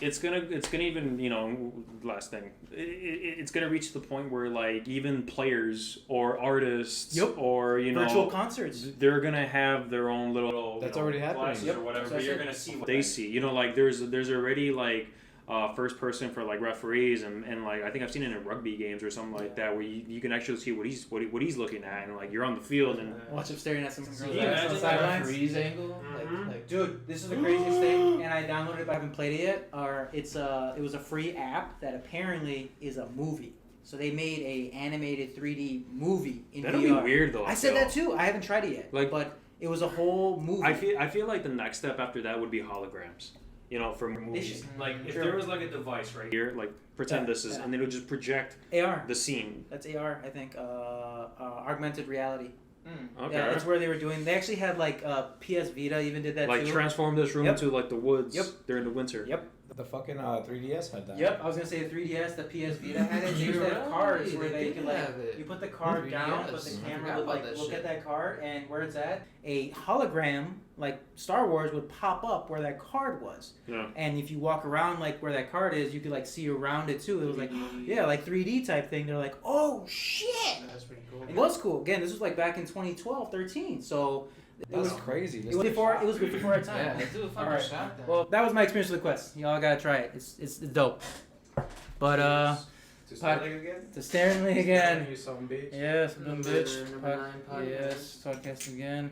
It's gonna even last thing. It's gonna reach the point where like even players or artists or virtual concerts, they're gonna have their own little that's already happening or whatever. But you're gonna see what they see. Like there's already like first person for like referees and like I think I've seen it in rugby games or something like that where you can actually see what he's looking at and like you're on the field and watch him staring at some girls on the sidelines. Referee's angle. Like, dude, this is the craziest thing, and I downloaded it, but I haven't played it yet. It was a free app that apparently is a movie. So they made a animated 3D movie in VR. That'll be weird though. I said that too. I haven't tried it yet, but it was a whole movie. I feel like the next step after that would be holograms. For movies. Like if there was like a device right here, like pretend this is, and then it would just project AR the scene. That's AR, I think. Augmented reality. Okay. Yeah, that's where they were doing. They actually had like PS Vita even did that like too. Transform this room into like the woods. During the winter. The fucking 3DS had that. Yep, I was gonna say the 3DS, the PS Vita had it. They used to have cards where they could like you put the card down, but the camera would like look at that card and where it's at. A hologram like Star Wars would pop up where that card was. Yeah. And if you walk around like where that card is, you could like see around it too. It was like like 3D type thing. They're like, oh shit. That's pretty cool. It was cool. Again, this was like back in 2012, 13. So it was crazy. It was before our time. Yeah, let's do a fucking shot then. Well, that was my experience with the Quest. Y'all gotta try it. It's dope. But to Stanley again. You son bitch. Yes, bitch. Number 9 podcast. Yes, podcast again.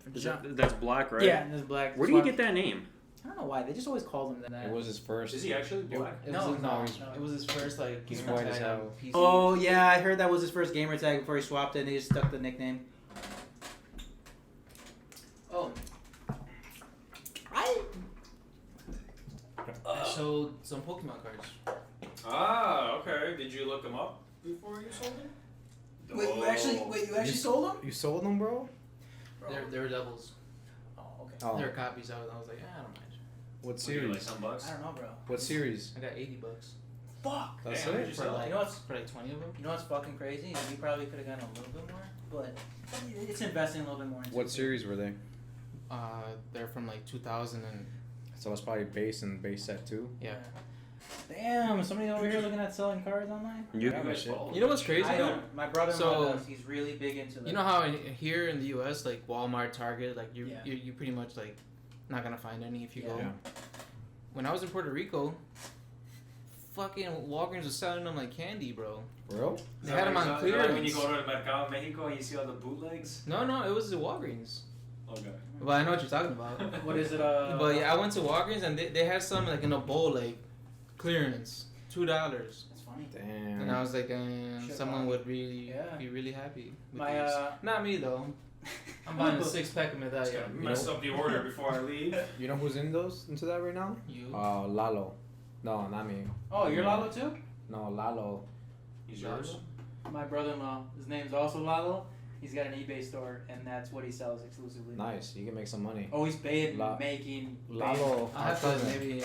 That's Black, right? Yeah, this is Black. Where do you get that name? I don't know why. They just always called him that. It was his first. Is he actually Black? No, It was his first like He's gamer white as tag hell. on PC. Oh yeah, I heard that was his first gamer tag before he swapped it, and they just stuck the nickname. Oh. I showed some Pokemon cards. Ah, okay. Did you look them up before you sold them? Wait, you actually sold them? You sold them, bro? They're doubles. Oh, okay. Oh. They're copies. I was like, I don't mind. What series? Like some bucks? I don't know, bro. What series? I got $80. Fuck. That's Damn, it. For like, You know what's- for like 20 of them. You know what's fucking crazy? You probably could have gotten a little bit more, but it's investing a little bit more into What it. series were they? They're from like 2000 and So it's probably base and base set too. yeah. Damn, somebody over here looking at selling cards online? You Yeah, guys shit. follow You know what's crazy? I though? don't. My brother-in-law So- does. He's really big into that. You know how here in the U.S., like Walmart, Target, like you Yeah. you pretty much like not gonna find any if you Yeah. go. Yeah. When I was in Puerto Rico, fucking Walgreens was selling them like candy, bro. Bro? They had them on clearance. When you go to Mercado Mexico and you see all the bootlegs? No, it was the Walgreens. Okay. But I know what you're talking about. What is it? But yeah, I went to Walgreens and they had some like in a bowl like clearance, $2, That's funny. Damn. and I was like, Shit, someone wow. would really Yeah. be really happy. With My these. Not me though. I'm buying a 6-pack of medallion. Mess up the order before I leave. You know who's into that right now? You? Lalo. No, not me. Oh, you're Lalo too? No, Lalo. He's yours? My brother-in-law. His name's also Lalo. He's got an eBay store, and that's what he sells exclusively. Nice. You can make some money. Oh, he's paid La- making. Lalo. I'll have to maybe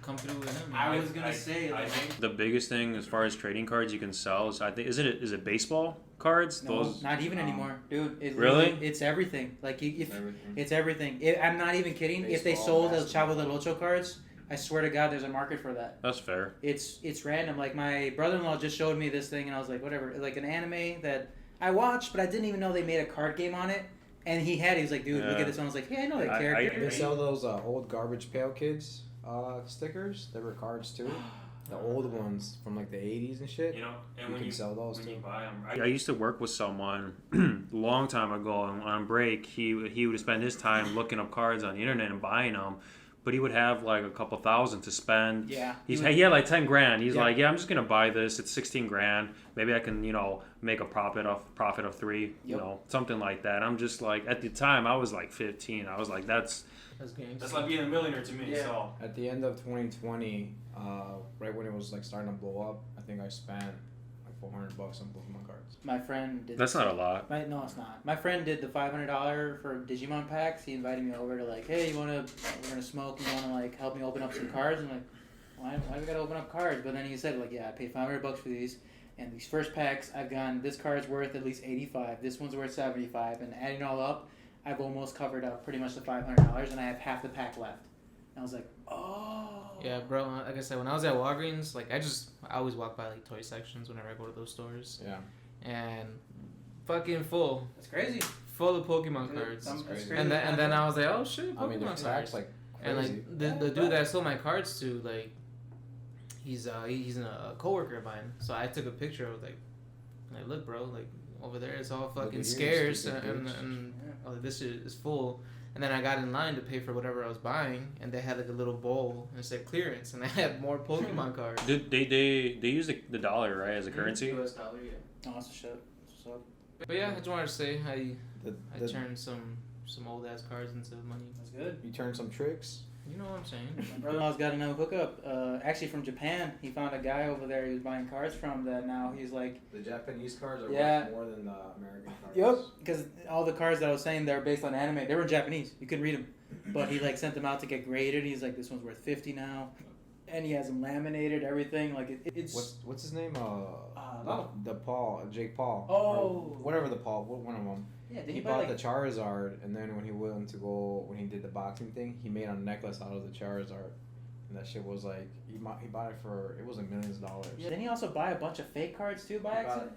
come through with him. I was gonna say. I Like, think the biggest thing as far as trading cards you can sell is is it baseball cards? no, Those not even anymore, dude. It Really? It's everything. Like if Everything. it's everything. I'm not even kidding. If they Baseball, sold the Chavo del Ocho cards, I swear to God, there's a market for that. That's fair. It's random. Like my brother-in-law just showed me this thing, and I was like, whatever. Like an anime that I watched, but I didn't even know they made a card game on it. And he was like, dude, look Yeah. at this one. I was like, hey, I know that I- character. They sell those old Garbage Pail Kids stickers. They were cards too. The old ones from like the 80s and shit. You know, and You when can you sell those when too. you buy them, I used to work with someone a long time ago, and on break, he would spend his time looking up cards on the internet and buying them. But he would have like a couple thousand to spend. Yeah. He had like 10 grand. He's Yeah. like, yeah, I'm just gonna buy this. It's 16 grand. Maybe I can, make a profit of 3. Yep. Something like that. I'm just like, at the time I was like 15. I was like, that's games. like being a millionaire to me. Yeah. So At the end of 2020, right when it was like starting to blow up, I think I spent like $400 on Pokemon cards. My friend did. that's not a lot. No, it's not. My friend did the $500 for Digimon packs. He invited me over to like, hey, we're gonna smoke. You wanna like help me open up some cards? I'm like, why do we gotta open up cards? But then he said like, yeah, I paid $500 for these, and these first packs I've gone. This card's worth at least 85. This one's worth 75, and adding it all up, I've almost covered up pretty much the $500, and I have half the pack left. And I was like, oh. Yeah, bro. Like I said, when I was at Walgreens, like I always walk by like toy sections whenever I go to those stores, Yeah. and fucking full That's crazy. full of Pokemon cards. That's crazy. crazy. And then I was like, oh shit, Pokemon I mean, they're cards. taxed like And crazy. like the dude that I sold my cards to, like, he's a coworker of mine. So I took a picture of like look, bro, like over there it's all at fucking you, scarce stupid and Yeah. oh, this shit is full. And then I got in line to pay for whatever I was buying, and they had like a little bowl and it said clearance, and I had more Pokemon cards. They use the dollar, right, as a currency. US dollar, yeah. Oh, that's a shit. That's what's up. But yeah, I just wanted to say I The- turned some old ass cards into money. That's good. You turn some tricks. You know what I'm saying? My brother-in-law's got a new hookup. Actually, from Japan. He found a guy over there he was buying cards from that now he's like, The Japanese cards are Yeah. worth more than the American cards. yep. Because all the cards that I was saying they're based on anime. They were in Japanese. You couldn't read them. But he like sent them out to get graded. He's like, this one's worth 50 now. And he has them laminated, everything. Like it's. What's his name? Lalo. The Paul, Jake Paul. Oh. Or whatever the Paul, one of them. Yeah, did He he buy bought like? the Charizard, and then when he did the boxing thing, he made a necklace out of the Charizard, and that shit was like he bought it for it was like millions of dollars. Didn't he also buy a bunch of fake cards too by He bought accident?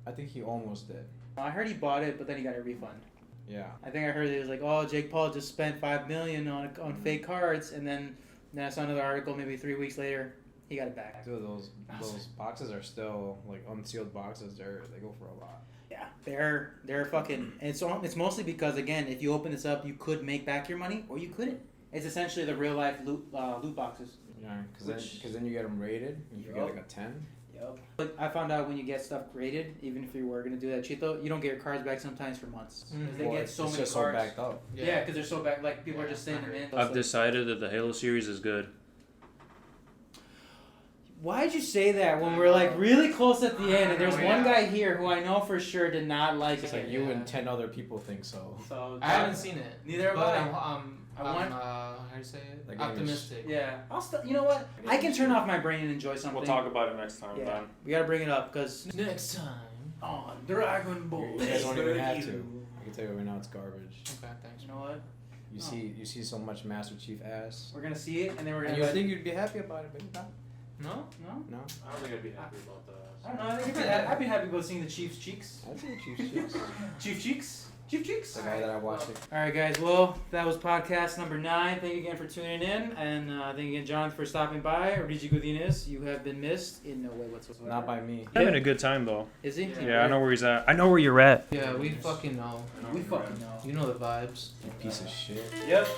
I think he almost did. I heard he bought it, but then he got a refund. Yeah. I think I heard it was like, oh, Jake Paul just spent $5 million on fake cards, and then I saw another article maybe 3 weeks later, he got it back. Dude, those boxes are still like unsealed boxes. They go for a lot. Yeah, they're fucking. And it's mostly because again, if you open this up, you could make back your money or you couldn't. It's essentially the real life loot boxes. Yeah, because then you get them rated. If you get like a 10. Yep. But I found out when you get stuff graded, even if you were gonna do that cheat though, you don't get your cards back sometimes for months. 'Cause they Well, get so it's many just cards. so backed up. Yeah, because they're so back. Like people are Yeah, just sending them in. I've decided that the Halo series is good. Why'd you say that when we're like really close at the end? And there's Oh, one yeah. guy here who I know for sure did not like It's it. like you and 10 other people think so. So I haven't seen it. Neither have but I. I'm want- how do you say it? Like, Optimistic. Yeah, I'll still. You know what? I can turn off my brain and enjoy something. We'll talk about it next time, Yeah, then. we gotta bring it up because Next time. on Dragon Ball. You guys don't even have to. I can tell you right now, it's garbage. Okay, thanks. You know what? You see so much Master Chief ass. We're gonna see it and then we're And gonna. you let- think you'd be happy about it, but you're not. No? No? No. I don't think I'd be happy about that. I don't know. I think I'd be happy about seeing the Chief's cheeks. I think Chief's cheeks. Chief cheeks. Chief cheeks. The guy that I watched. All right, guys. Well, that was podcast number 9. Thank you again for tuning in, and thank you again, John, for stopping by. Ruwyi Godinez, you have been missed in no way whatsoever. Not by me. Having a good time, though. Is he? Yeah, I know where he's at. I know where you're at. Yeah, we fucking know. We fucking know. You know the vibes. You piece of shit. Yep.